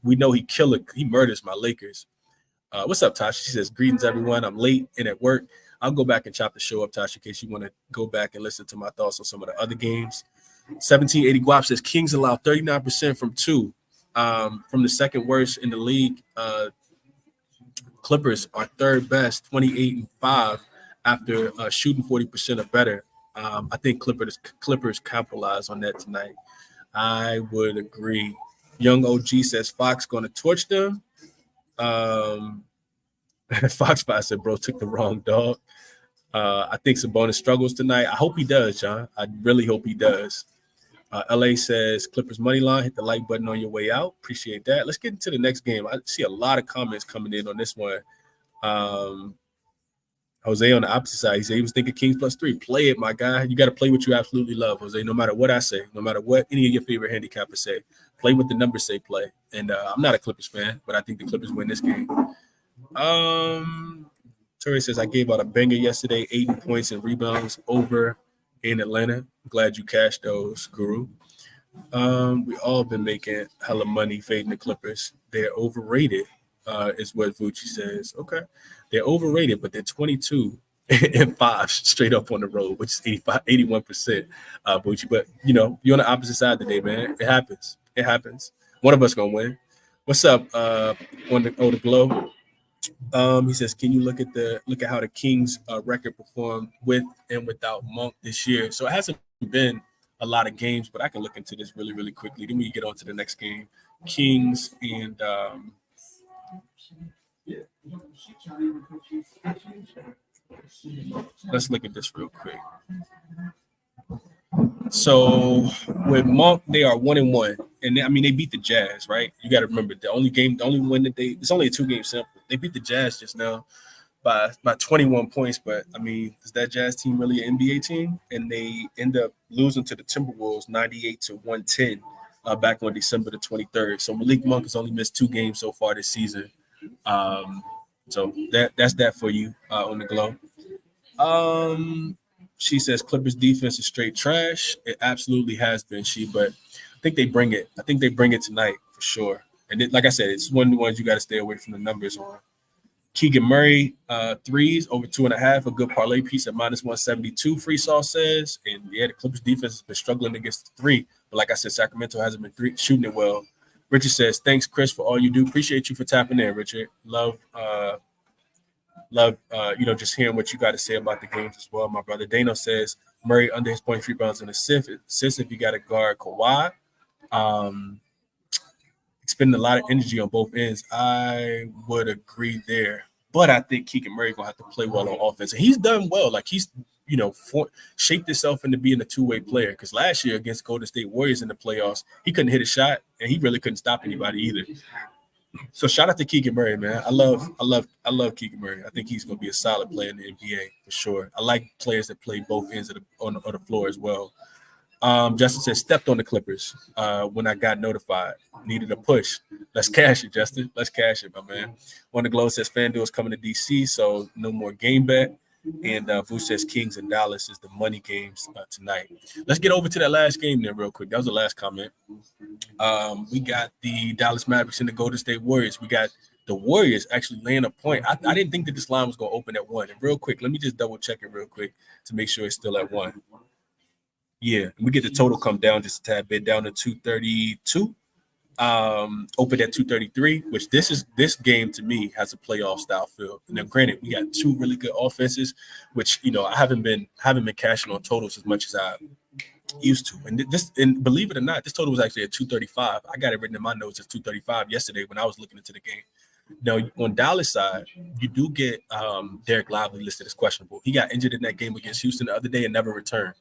We know he murders my Lakers. What's up, Tasha? She says, greetings, everyone. I'm late and at work. I'll go back and chop the show up, Tasha, in case you want to go back and listen to my thoughts on some of the other games. 1780 Guap says, Kings allow 39% from 2, from the second worst in the league. Clippers are third best, 28-5, after shooting 40% or better. I think Clippers capitalize on that tonight. I would agree. Young OG says, Fox going to torch them. Fox Spot said, bro, took the wrong dog. I think Sabonis struggles tonight. I hope he does, John. I really hope he does. LA says, Clippers money line, hit the like button on your way out. Appreciate that. Let's get into the next game. I see a lot of comments coming in on this one. Jose on the opposite side, he said he was thinking Kings +3. Play it, my guy. You got to play what you absolutely love, Jose, no matter what I say, no matter what any of your favorite handicappers say. Play what the numbers say play. And I'm not a Clippers fan, but I think the Clippers win this game. Tori says, I gave out a banger yesterday, 80 points and rebounds over in Atlanta. Glad you cashed those, Guru. We all been making hella money fading the Clippers. They're overrated, is what Vucci says. Okay. They're overrated, but they're 22-5 straight up on the road, which is 81%, Vucci. But, you're on the opposite side today, man. It happens. One of us going to win. What's up, on the Glow? He says, can you look at how the Kings record performed with and without Monk this year? So it hasn't been a lot of games, but I can look into this really, really quickly. Then we get on to the next game. Kings and let's look at this real quick. So with Monk, they are 1-1, and they beat the Jazz, right? You got to remember it's only a 2-game sample. They beat the Jazz just now by 21 points, but is that Jazz team really an NBA team? And they end up losing to the Timberwolves 98-110 back on December the 23rd. So Malik Monk has only missed 2 games so far this season. So that's that for you on the glow. She says Clippers defense is straight trash. It absolutely has been, but I think they bring it. I think they bring it tonight for sure. And like I said, it's one of the ones you got to stay away from the numbers on. Keegan Murray, threes over 2.5, a good parlay piece at -172. Free Sauce says, and yeah, the Clippers defense has been struggling against the three, but like I said, Sacramento hasn't been shooting it well. Richard says, thanks, Chris, for all you do. Appreciate you for tapping in, Richard. Love, just hearing what you got to say about the games as well. My brother Dano says Murray under his point, 3 rebounds and assists if you got to guard Kawhi. Spending a lot of energy on both ends. I would agree there, but I think Keegan Murray gonna have to play well on offense, and he's done well. Like he's shaped himself into being a two-way player. Because last year against Golden State Warriors in the playoffs, he couldn't hit a shot, and he really couldn't stop anybody either. So shout out to Keegan Murray, man. I love Keegan Murray. I think he's gonna be a solid player in the NBA for sure. I like players that play both ends of the floor as well. Justin says, stepped on the Clippers when I got notified. Needed a push. Let's cash it, Justin. Let's cash it, my man. On the glow says FanDuel is coming to DC, so no more game bet. And Vu says Kings and Dallas is the money games tonight. Let's get over to that last game then real quick. That was the last comment. We got the Dallas Mavericks and the Golden State Warriors. We got the Warriors actually laying a point. I didn't think that this line was going to open at 1. And real quick, let me just double check it real quick to make sure it's still at 1. Yeah, we get the total come down just a tad bit, down to 232. Opened at 233, which this game to me has a playoff style feel. Now, granted, we got two really good offenses, which I haven't been cashing on totals as much as I used to. And believe it or not, this total was actually at 235. I got it written in my notes as 235 yesterday when I was looking into the game. Now, on Dallas side, you do get Derek Lively listed as questionable. He got injured in that game against Houston the other day and never returned.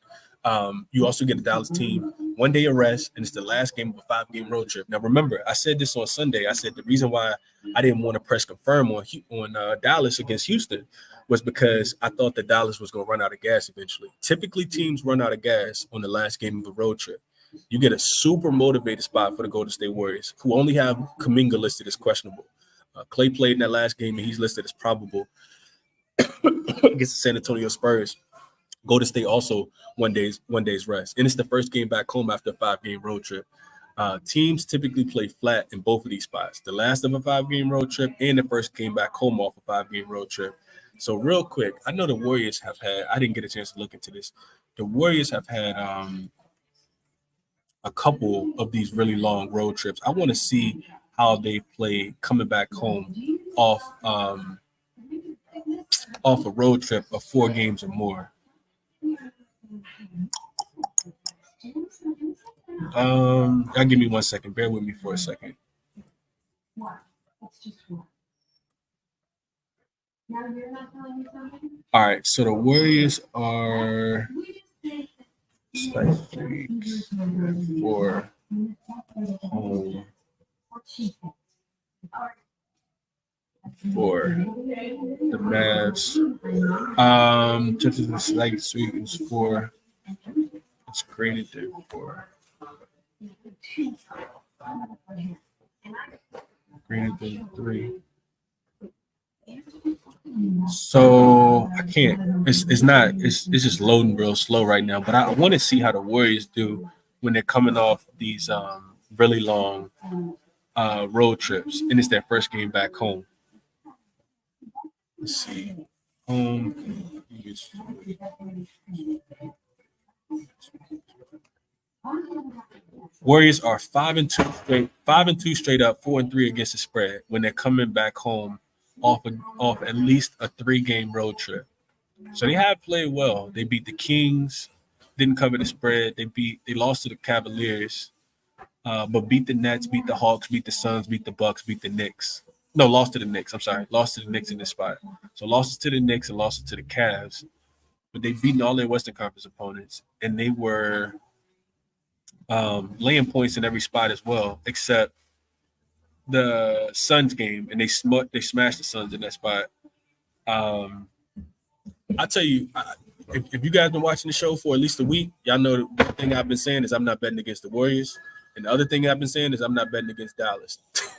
You also get the Dallas team 1 day of rest, and it's the last game of a 5-game road trip. Now, remember, I said this on Sunday. I said the reason why I didn't want to press confirm on Dallas against Houston was because I thought that Dallas was going to run out of gas eventually. Typically, teams run out of gas on the last game of a road trip. You get a super motivated spot for the Golden State Warriors, who only have Kuminga listed as questionable. Clay played in that last game, and he's listed as probable against the San Antonio Spurs. Golden State also one day's rest. And it's the first game back home after a 5-game road trip. Teams typically play flat in both of these spots. The last of a 5-game road trip and the first game back home off a 5-game road trip. So real quick, I know the Warriors have had – I didn't get a chance to look into this. The Warriors have had a couple of these really long road trips. I want to see how they play coming back home off a road trip of 4 games or more. Y'all give me 1 second. Bear with me for a second. All right, so the Warriors are 3 4 home for the Mavs. Just as a slight sweep is 4. It's graded there for. Graded there 3. So I can't. It's just loading real slow right now. But I want to see how the Warriors do when they're coming off these really long road trips, and it's their first game back home. Let's see. Warriors are 5-2 straight up, 4-3 against the spread when they're coming back home off at least a 3-game road trip. So they have played well. They beat the Kings, didn't cover the spread. They lost to the Cavaliers, but beat the Nets, beat the Hawks, beat the Suns, beat the Bucks, beat the Knicks. No, lost to the Knicks. I'm sorry, lost to the Knicks in this spot. So losses to the Knicks and losses to the Cavs, but they've beaten all their Western Conference opponents, and they were laying points in every spot as well, except the Suns game, and they smashed the Suns in that spot. I tell you, if you guys been watching the show for at least a week, y'all know the thing I've been saying is I'm not betting against the Warriors, and the other thing I've been saying is I'm not betting against Dallas.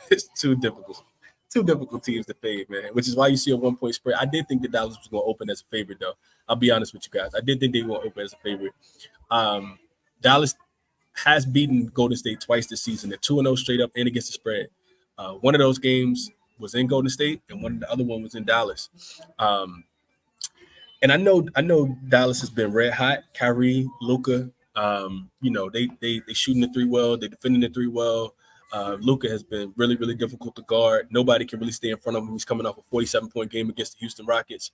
It's too difficult. Two difficult teams to fade, man, which is why you see a 1-point spread. I did think that Dallas was going to open as a favorite, though. I'll be honest with you guys. I did think they were going to open as a favorite. Dallas has beaten Golden State twice this season. They're 2-0 straight up and against the spread. One of those games was in Golden State, and the other one was in Dallas. And I know Dallas has been red hot. Kyrie, Luka, they shooting the three well. They defending the three well. Luka has been really, really difficult to guard. Nobody can really stay in front of him. He's coming off a 47-point game against the Houston Rockets.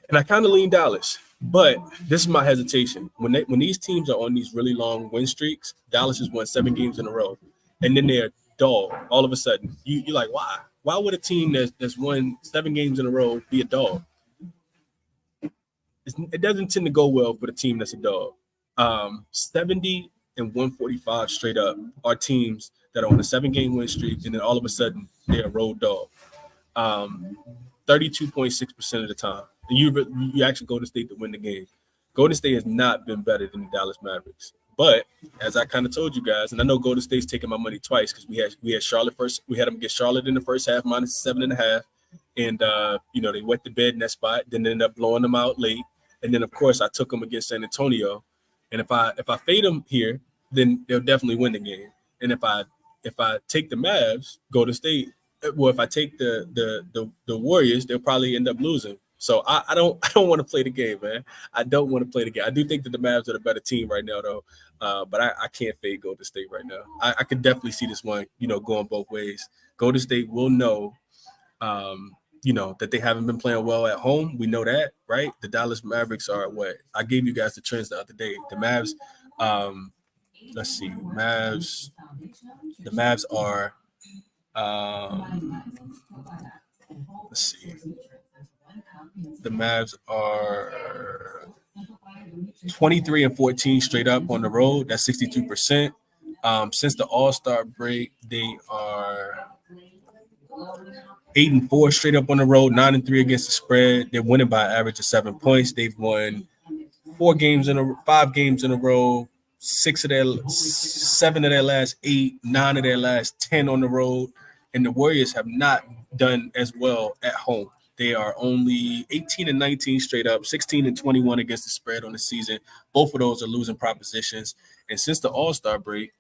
And I kind of lean Dallas, but this is my hesitation. When these teams are on these really long win streaks, Dallas has won 7 games in a row, and then they're dog. All of a sudden, you're like, why? Why would a team that's won 7 games in a row be a dog? It doesn't tend to go well for the team that's a dog. 70 and 145 straight up are teams that are on a 7-game win streak, and then all of a sudden they're a road dog. 32.6% of the time. And you actually Golden State to win the game. Golden State has not been better than the Dallas Mavericks. But as I kind of told you guys, and I know Golden State's taking my money twice because we had Charlotte first. We had them get Charlotte in the first half minus 7.5, and they wet the bed in that spot. Then they ended up blowing them out late, and then of course I took them against San Antonio. And if I fade them here, then they'll definitely win the game. And if I take the Mavs, Golden State. Well, if I take the Warriors, they'll probably end up losing. So I don't want to play the game, man. I don't want to play the game. I do think that the Mavs are the better team right now, though. But I can't fade Golden State right now. I could definitely see this one, going both ways. Golden State will know, that they haven't been playing well at home. We know that, right? The Dallas Mavericks are what? I gave you guys the trends the other day. The Mavs, let's see, the Mavs are. Let's see. The Mavs are 23 and 14 straight up on the road. That's 62%. Since the All-Star break, they are 8 and 4 straight up on the road, 9 and 3 against the spread. They're winning by an average of 7 points. They've won 5 games in a row. 7 of their last 8, 9 of their last 10 on the road. And the Warriors have not done as well at home. They are only 18 and 19 straight up, 16 and 21 against the spread on the season. Both of those are losing propositions. And since the All-Star break,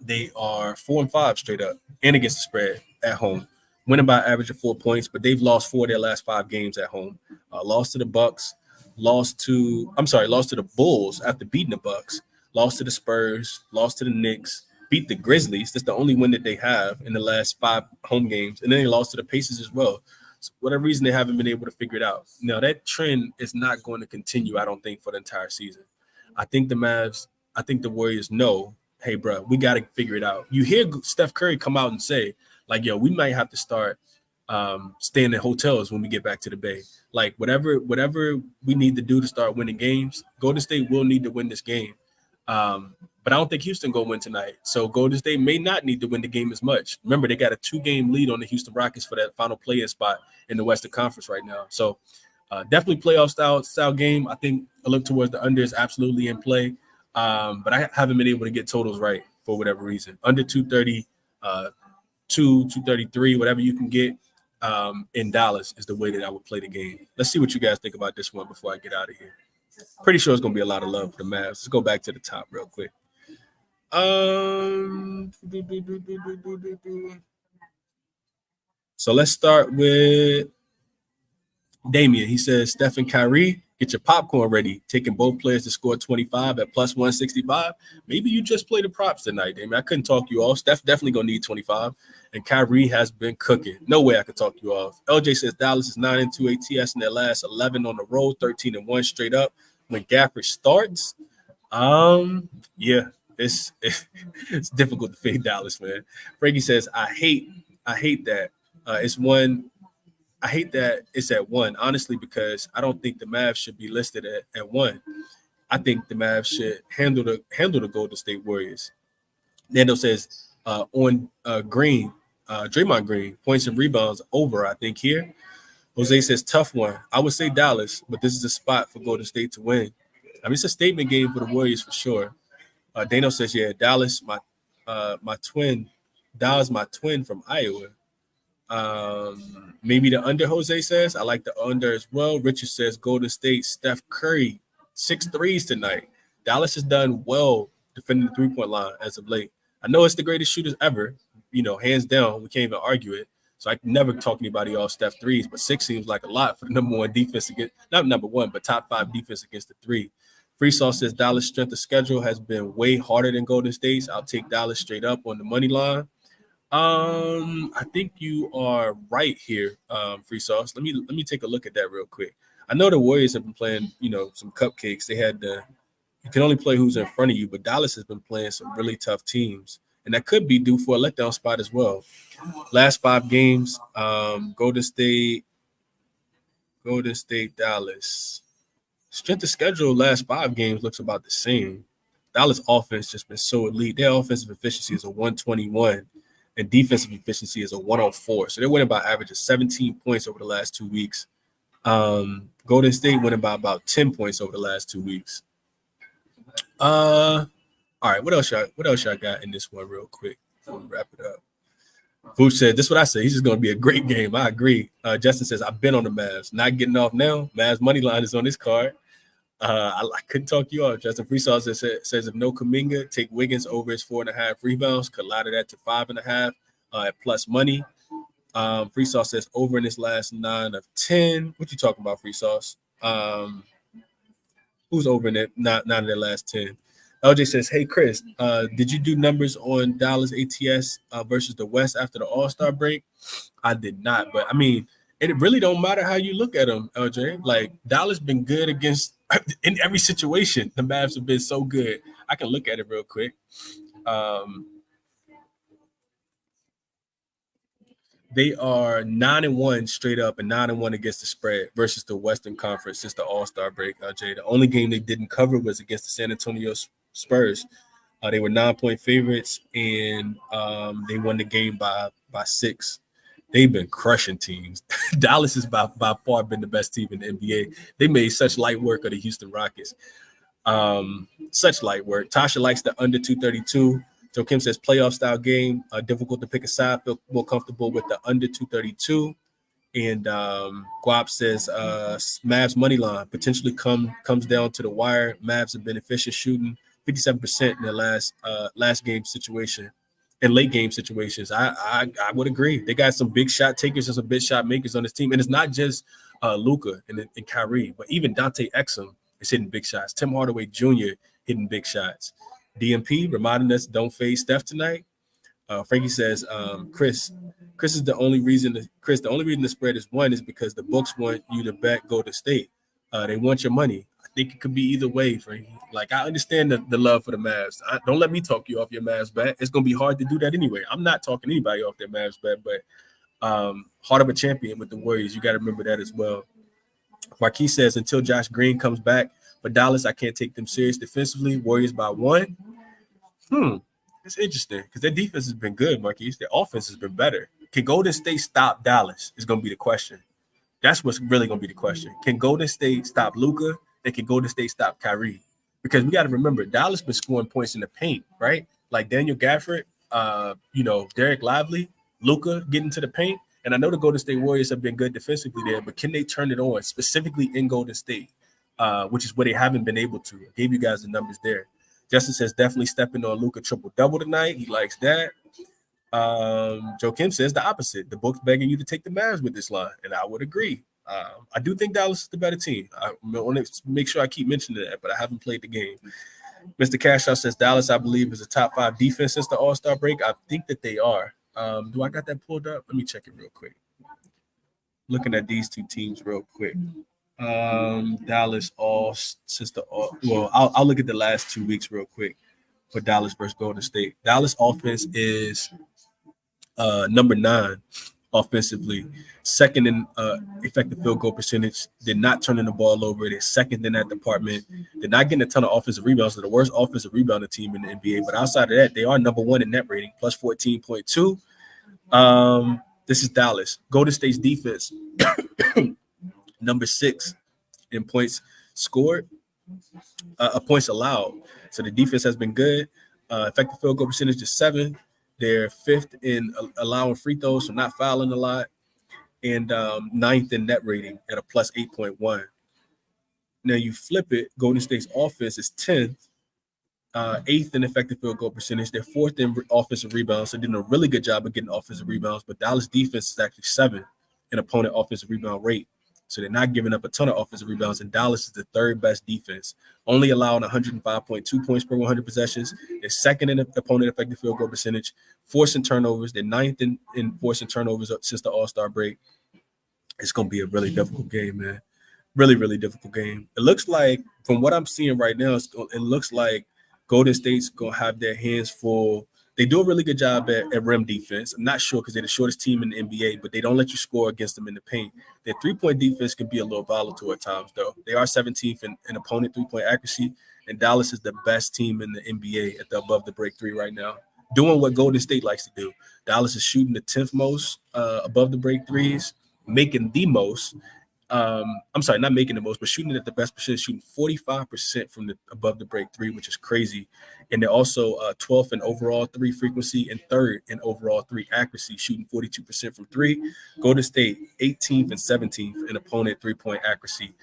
they are 4 and 5 straight up and against the spread at home, winning by an average of 4 points. But they've lost 4 of their last 5 games at home. Lost to the Bucks, lost to the Bulls after beating the Bucks, lost to the Spurs, lost to the Knicks, beat the Grizzlies. That's the only win that they have in the last 5 home games. And then they lost to the Pacers as well. So for whatever reason, they haven't been able to figure it out. Now, that trend is not going to continue, I don't think, for the entire season. I think the Warriors know, hey, bro, we got to figure it out. You hear Steph Curry come out and say, like, yo, we might have to start staying in hotels when we get back to the Bay. Like, whatever we need to do to start winning games, Golden State will need to win this game. But I don't think Houston go win tonight. So Golden State may not need to win the game as much. Remember, they got a 2-game lead on the Houston Rockets for that final play-in spot in the Western Conference right now. So definitely playoff style game. I think a look towards the under is absolutely in play. But I haven't been able to get totals right for whatever reason. Under 230, 233, whatever you can get in Dallas is the way that I would play the game. Let's see what you guys think about this one before I get out of here. Pretty sure it's going to be a lot of love for the Mavs. Let's go back to the top real quick. So let's start with Damian. He says, Steph and Kyrie, get your popcorn ready. Taking both players to score 25 at plus 165. Maybe you just play the props tonight, Damian. I couldn't talk you off. Steph definitely going to need 25. And Kyrie has been cooking. No way I could talk you off. LJ says Dallas is 9 and 2 ATS in their last 11 on the road, 13 and 1 straight up. When Gafford starts, yeah, it's difficult to fade Dallas, man. Frankie says, I hate that. I hate that it's at 1, honestly, because I don't think the Mavs should be listed at 1. I think the Mavs should handle the Golden State Warriors. Nando says on Green, Draymond Green, points and rebounds over, I think, here. Jose says, tough one. I would say Dallas, but this is a spot for Golden State to win. I mean, it's a statement game for the Warriors for sure. Dano says, yeah, Dallas, my twin Dow's my twin from Iowa. Maybe the under, Jose says. I like the under as well. Richard says Golden State, Steph Curry, 6 threes tonight. Dallas has done well defending the three-point line as of late. I know it's the greatest shooters ever, hands down. We can't even argue it. So I can never talk anybody off Steph threes, but 6 seems like a lot for the number one defense against, not number one, but top 5 defense against the 3. Free Sauce says Dallas' strength of schedule has been way harder than Golden State's. I'll take Dallas straight up on the money line. I think you are right here, Free Sauce. Let me take a look at that real quick. I know the Warriors have been playing, some cupcakes. They had you can only play who's in front of you, but Dallas has been playing some really tough teams, and that could be due for a letdown spot as well. Last 5 games, Golden State, Dallas. Strength of schedule last 5 games looks about the same. Dallas offense just been so elite. Their offensive efficiency is a 121, and defensive efficiency is a 104. So they're winning by average of 17 points over the last 2 weeks. Golden State winning by about 10 points over the last 2 weeks. All right, what else y'all got in this one real quick before we wrap it up? Vooch said, this is what I say. He's just going to be a great game. I agree. Justin says, I've been on the Mavs. Not getting off now. Mavs money line is on this card. I couldn't talk you off. Justin Free Sauce says if no Kuminga, take Wiggins over his 4.5 rebounds. Could ladder that to 5.5 at plus money. Free Sauce says over in his last 9 of 10. What you talking about, Free Sauce? Who's over in it? Not in their last 10. LJ says, hey, Chris, did you do numbers on Dallas ATS versus the West after the All-Star break? I did not, but, I mean, it really don't matter how you look at them, LJ. Like, Dallas been good against – in every situation. The Mavs have been so good. I can look at it real quick. They are 9-1 straight up and 9-1 against the spread versus the Western Conference since the All-Star break, LJ. The only game they didn't cover was against the San Antonio Spurs. They were 9-point favorites, and they won the game by 6. They've been crushing teams. Dallas has by far been the best team in the NBA. They made such light work of the Houston Rockets. Such light work. Tasha likes the under 232. Joe Kim says playoff style game, difficult to pick a side. Feel more comfortable with the under 232. And Guap says Mavs money line potentially comes down to the wire. Mavs have been efficient shooting 57% in their last game situation. In late game situations, I would agree. They got some big shot takers and some big shot makers on this team, and it's not just Luka and Kyrie, but even Dante Exum is hitting big shots. Tim Hardaway Jr. hitting big shots. DMP reminding us don't fade Steph tonight. Frankie says, Chris is the only reason. The only reason the spread is 1 is because the books want you to bet Golden State. They want your money. I think it could be either way, Frankie. Like, I understand the love for the Mavs. Don't let me talk you off your Mavs bet. It's going to be hard to do that anyway. I'm not talking anybody off their Mavs bet, but heart of a champion with the Warriors. You got to remember that as well. Marquis says, until Josh Green comes back for Dallas, I can't take them serious defensively. Warriors by 1. It's interesting because their defense has been good, Marquis. Their offense has been better. Can Golden State stop Dallas is going to be the question. That's what's really going to be the question. Can Golden State stop Luka? And can Golden State stop Kyrie? Because we got to remember, Dallas been scoring points in the paint, right? Like Daniel Gafford, Derek Lively, Luka getting to the paint. And I know the Golden State Warriors have been good defensively there, but can they turn it on, specifically in Golden State, which is where they haven't been able to? I gave you guys the numbers there. Justin says definitely stepping on Luka triple-double tonight. He likes that. Joe Kim says the opposite. The book's begging you to take the Mavs with this line, and I would agree. I do think Dallas is the better team. I want to make sure I keep mentioning that, but I haven't played the game. Mr. Cashout says Dallas, I believe, is a top 5 defense since the All-Star break. I think that they are. Do I got that pulled up? Let me check it real quick. Looking at these two teams real quick. Dallas I'll look at the last 2 weeks real quick for Dallas versus Golden State. Dallas offense is number 9 offensively, second in effective field goal percentage. They're not turning the ball over. They're second in that department. They're not getting a ton of offensive rebounds. They're the worst offensive rebounding team in the NBA. But outside of that, they are number 1 in net rating, plus 14.2. This is Dallas. Golden State's defense, number 6 in points scored, points allowed. So the defense has been good. Effective field goal percentage is 7. They're fifth in allowing free throws, so not fouling a lot, and ninth in net rating at a plus 8.1. Now you flip it, Golden State's offense is 10th, eighth in effective field goal percentage. They're fourth in offensive rebounds, so they're doing a really good job of getting offensive rebounds. But Dallas defense is actually seventh in opponent offensive rebound rate. So they're not giving up a ton of offensive rebounds, and Dallas is the third best defense, only allowing 105.2 points per 100 possessions. They're second in opponent effective field goal percentage, forcing turnovers. They're ninth in forcing turnovers since the All-Star break. It's going to be a really difficult game, man. Really, really difficult game. It looks like, from what I'm seeing right now, it looks like Golden State's going to have their hands full. They do a really good job at rim defense. I'm not sure because they're the shortest team in the NBA, but they don't let you score against them in the paint. Their three-point defense can be a little volatile at times, though. They are 17th in opponent three-point accuracy, and Dallas is the best team in the NBA at the above the break three right now, doing what Golden State likes to do. Dallas is shooting the 10th most above the break threes, making the most. I'm sorry, not making the most, but shooting at the best percentage, shooting 45% from the above the break three, which is crazy. And they're also 12th in overall three frequency and third in overall three accuracy, shooting 42% from three. Golden State 18th and 17th in opponent three-point accuracy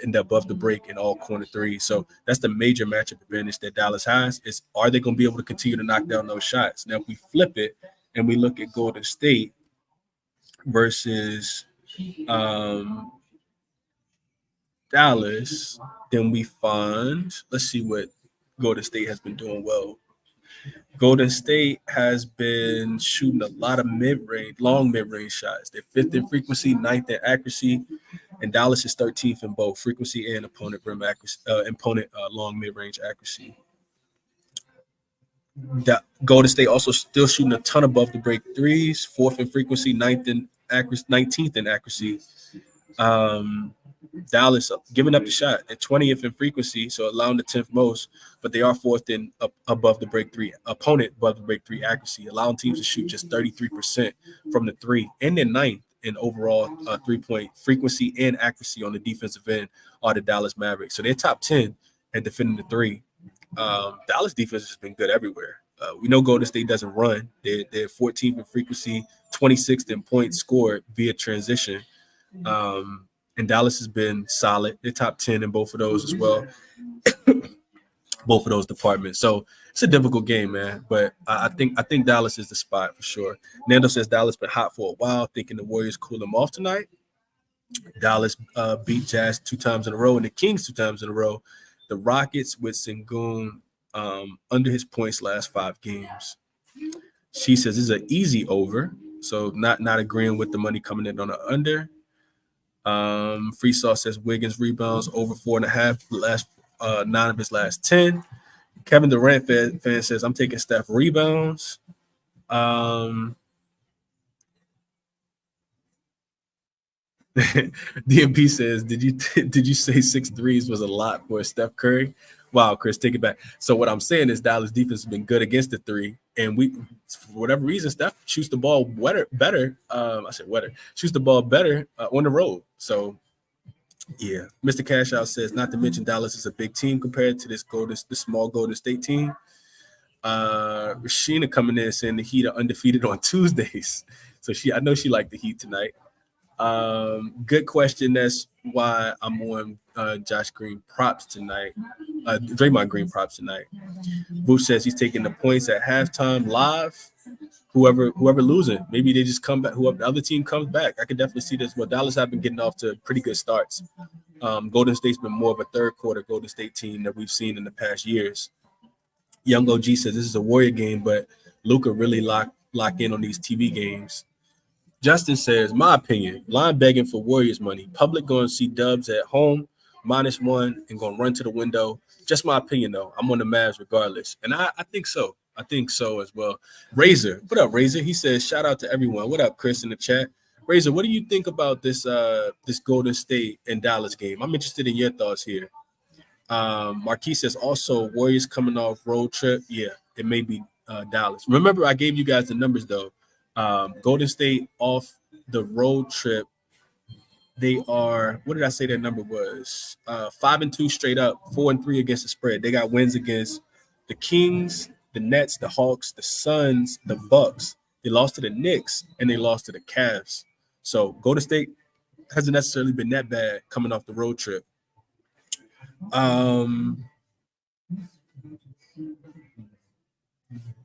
in the above the break in all corner threes. So that's the major matchup advantage that Dallas has. Is are they going to be able to continue to knock down those shots? Now, if we flip it and we look at Golden State versus Dallas, then we find, let's see what Golden State has been doing well. Golden State has been shooting a lot of long mid-range shots. They're fifth in frequency, ninth in accuracy, and Dallas is 13th in both frequency and opponent rim accuracy, long mid-range accuracy. Golden State also still shooting a ton above the break threes, fourth in frequency, 19th in accuracy. Dallas giving up the shot at 20th in frequency, so allowing the 10th most, but they are fourth in above the break three, opponent above the break three accuracy, allowing teams to shoot just 33% from the three, and then ninth in overall three-point frequency and accuracy on the defensive end are the Dallas Mavericks. So they're top 10 at defending the three. Dallas defense has been good everywhere. We know Golden State doesn't run. They're 14th in frequency, 26th in points scored via transition. And Dallas has been solid. They're top 10 in both of those as well. Both of those departments. So it's a difficult game, man. But I think Dallas is the spot for sure. Nando says Dallas been hot for a while, thinking the Warriors cool them off tonight. Dallas beat Jazz 2 times in a row and the Kings 2 times in a row. The Rockets with Sengun under his points last 5 games. She says this is an easy over. So not agreeing with the money coming in on the under. Free Sauce says Wiggins rebounds over 4.5 last 9 of his last 10. Kevin Durant fan says I'm taking Steph rebounds. DMP says, did you say 6 threes was a lot for Steph Curry? Wow, Chris, take it back. So what I'm saying is Dallas defense has been good against the three, and we, for whatever reason, Steph shoots the ball better. Shoots the ball better on the road. So yeah, Mr. Cash Out says, not to mention Dallas is a big team compared to this small Golden State team. Rashina coming in saying the Heat are undefeated on Tuesdays. So I know she liked the Heat tonight. Good question. That's why I'm on Josh Green props tonight. Draymond Green props tonight. Booth says he's taking the points at halftime live. Whoever losing, maybe they just come back. Whoever the other team comes back, I could definitely see this. Well, Dallas have been getting off to pretty good starts. Golden State's been more of a third quarter Golden State team that we've seen in the past years. Young OG says this is a Warrior game, but Luka really lock in on these TV games. Justin says, my opinion, line begging for Warriors money. Public going to see Dubs at home, -1, and going to run to the window. Just my opinion, though. I'm on the Mavs regardless. And I think so. I think so as well. Razor, what up, Razor? He says, shout out to everyone. What up, Chris, in the chat? Razor, what do you think about this Golden State and Dallas game? I'm interested in your thoughts here. Marquis says, also, Warriors coming off road trip. Yeah, it may be Dallas. Remember, I gave you guys the numbers, though. Golden State off the road trip, they are, what did I say their number was? 5-2 straight up, 4-3 against the spread. They got wins against the Kings, the Nets, the Hawks, the Suns, the Bucks. They lost to the Knicks and they lost to the Cavs. So Golden State hasn't necessarily been that bad coming off the road trip.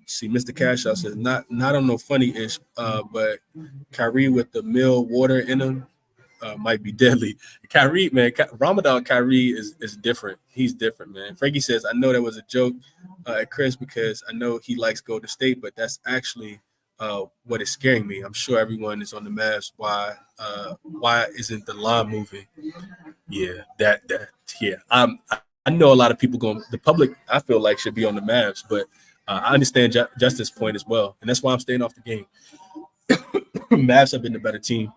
See, Mr. Cash Out says not on no funny-ish, but Kyrie with the mill water in him might be deadly. Kyrie, man, Ramadan Kyrie is different. He's different, man. Frankie says, I know that was a joke at Chris because I know he likes Golden State, but that's actually what is scaring me. I'm sure everyone is on the Mavs. Why isn't the line moving? Yeah, yeah. I know a lot of people the public, I feel like, should be on the Mavs, but I understand Justin's point as well, and that's why I'm staying off the game. Mavs have been the better team.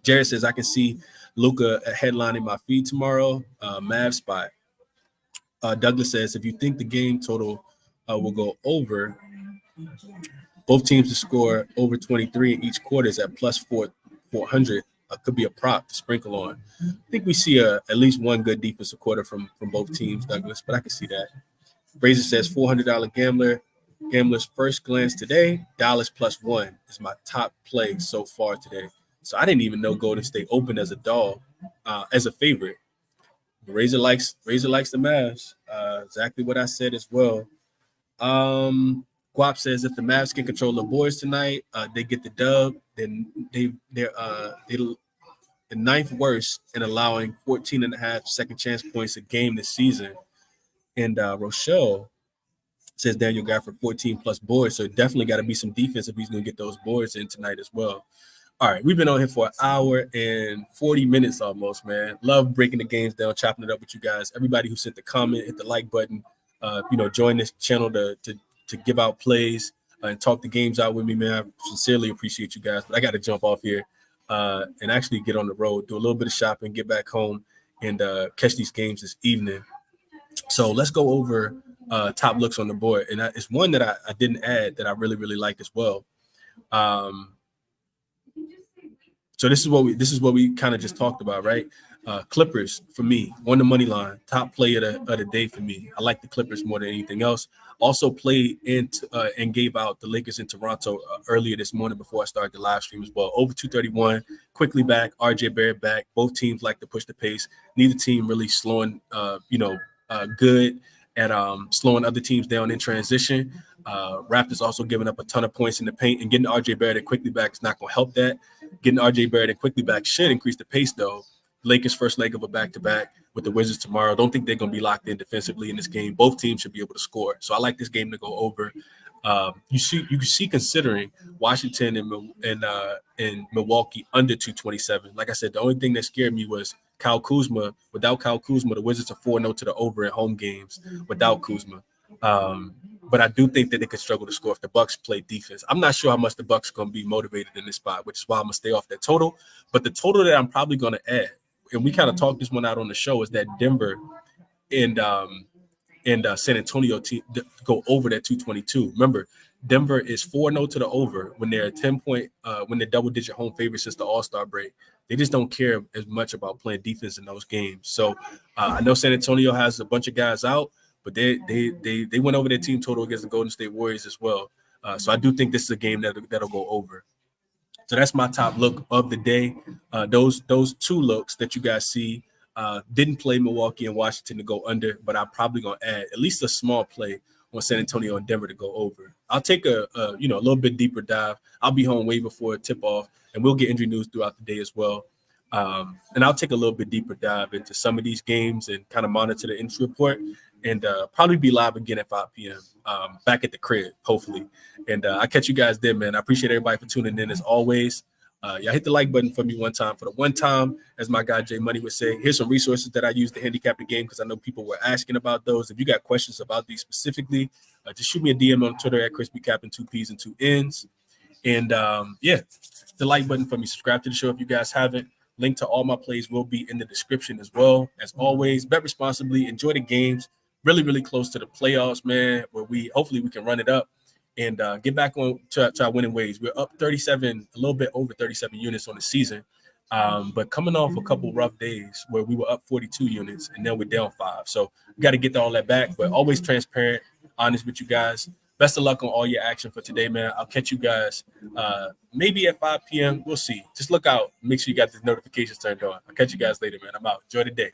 Jared says, I can see Luka headlining my feed tomorrow. Mavs spot. Douglas says, if you think the game total will go over, both teams to score over 23 in each quarter is at plus 400. Could be a prop to sprinkle on. I think we see at least one good defensive quarter from both teams, Douglas, but I can see that. Razor says $400 gambler's first glance today. Dallas plus 1 is my top play so far today. So I didn't even know Golden State opened as a dog, as a favorite. Razor likes the Mavs. Exactly what I said as well. Guap says if the Mavs can control the boys tonight, they get the dub. Then they're the ninth worst in allowing 14.5 second chance points a game this season. And Rochelle says Daniel Gafford 14 plus boards, so definitely got to be some defense if he's going to get those boards in tonight as well. All right, we've been on here for an hour and 40 minutes almost, man. Love breaking the games down, chopping it up with you guys. Everybody who sent the comment, hit the like button, join this channel to give out plays and talk the games out with me, man. I sincerely appreciate you guys. But I got to jump off here and actually get on the road, do a little bit of shopping, get back home, and catch these games this evening. So let's go over top looks on the board. And it's one that I didn't add that I really, really like as well. So this is what we kind of just talked about, right? Clippers for me on the money line, top play of the day for me. I like the Clippers more than anything else. Also played and gave out the Lakers in Toronto earlier this morning before I started the live stream as well. Over 231, quickly back. RJ Barrett back. Both teams like to push the pace. Neither team really slowing, good at slowing other teams down in transition. Raptors also giving up a ton of points in the paint, and getting RJ Barrett and quickly back is not going to help that. Getting RJ Barrett and quickly back should increase the pace, though. Lakers' first leg of a back-to-back with the Wizards tomorrow. Don't think they're going to be locked in defensively in this game. Both teams should be able to score. So I like this game to go over. You can see considering Washington and Milwaukee under 227. Like I said, the only thing that scared me was Kyle Kuzma. Without Kyle Kuzma, the Wizards are 4-0 to the over in home games without Kuzma. But I do think that they could struggle to score if the Bucks play defense. I'm not sure how much the Bucks are going to be motivated in this spot, which is why I'm going to stay off that total. But the total that I'm probably going to add, and we kind of talked this one out on the show, is that Denver and San Antonio go over that 222. Remember, Denver is 4-0 to the over when they're a 10-point, when they're double-digit home favorites since the All-Star break. They just don't care as much about playing defense in those games. So I know San Antonio has a bunch of guys out, but they went over their team total against the Golden State Warriors as well. So I do think this is a game that'll go over. So that's my top look of the day. Those two looks that you guys see didn't play Milwaukee and Washington to go under, but I'm probably going to add at least a small play on San Antonio and Denver to go over. I'll take a little bit deeper dive. I'll be home way before tip off, and we'll get injury news throughout the day as well. And I'll take a little bit deeper dive into some of these games and kind of monitor the injury report, and probably be live again at 5 p.m. Back at the crib, hopefully. And I'll catch you guys then, man. I appreciate everybody for tuning in as always. Y'all hit the like button for me one time. For the one time, as my guy Jay Money would say, here's some resources that I use to handicap the game because I know people were asking about those. If you got questions about these specifically, just shoot me a DM on Twitter at ChrisBeCappinn, 2 P's and 2 N's. And the like button for me. Subscribe to the show if you guys haven't. Link to all my plays will be in the description as well. As always, bet responsibly. Enjoy the games. Really, really close to the playoffs, man, where hopefully we can run it up and get back on to our winning ways. We're up 37, a little bit over 37 units on the season. But coming off a couple rough days where we were up 42 units and then we're down 5. So we got to get all that back, but always transparent, honest with you guys. Best of luck on all your action for today, man. I'll catch you guys maybe at 5 p.m. We'll see. Just look out. Make sure you got the notifications turned on. I'll catch you guys later, man. I'm out. Enjoy the day.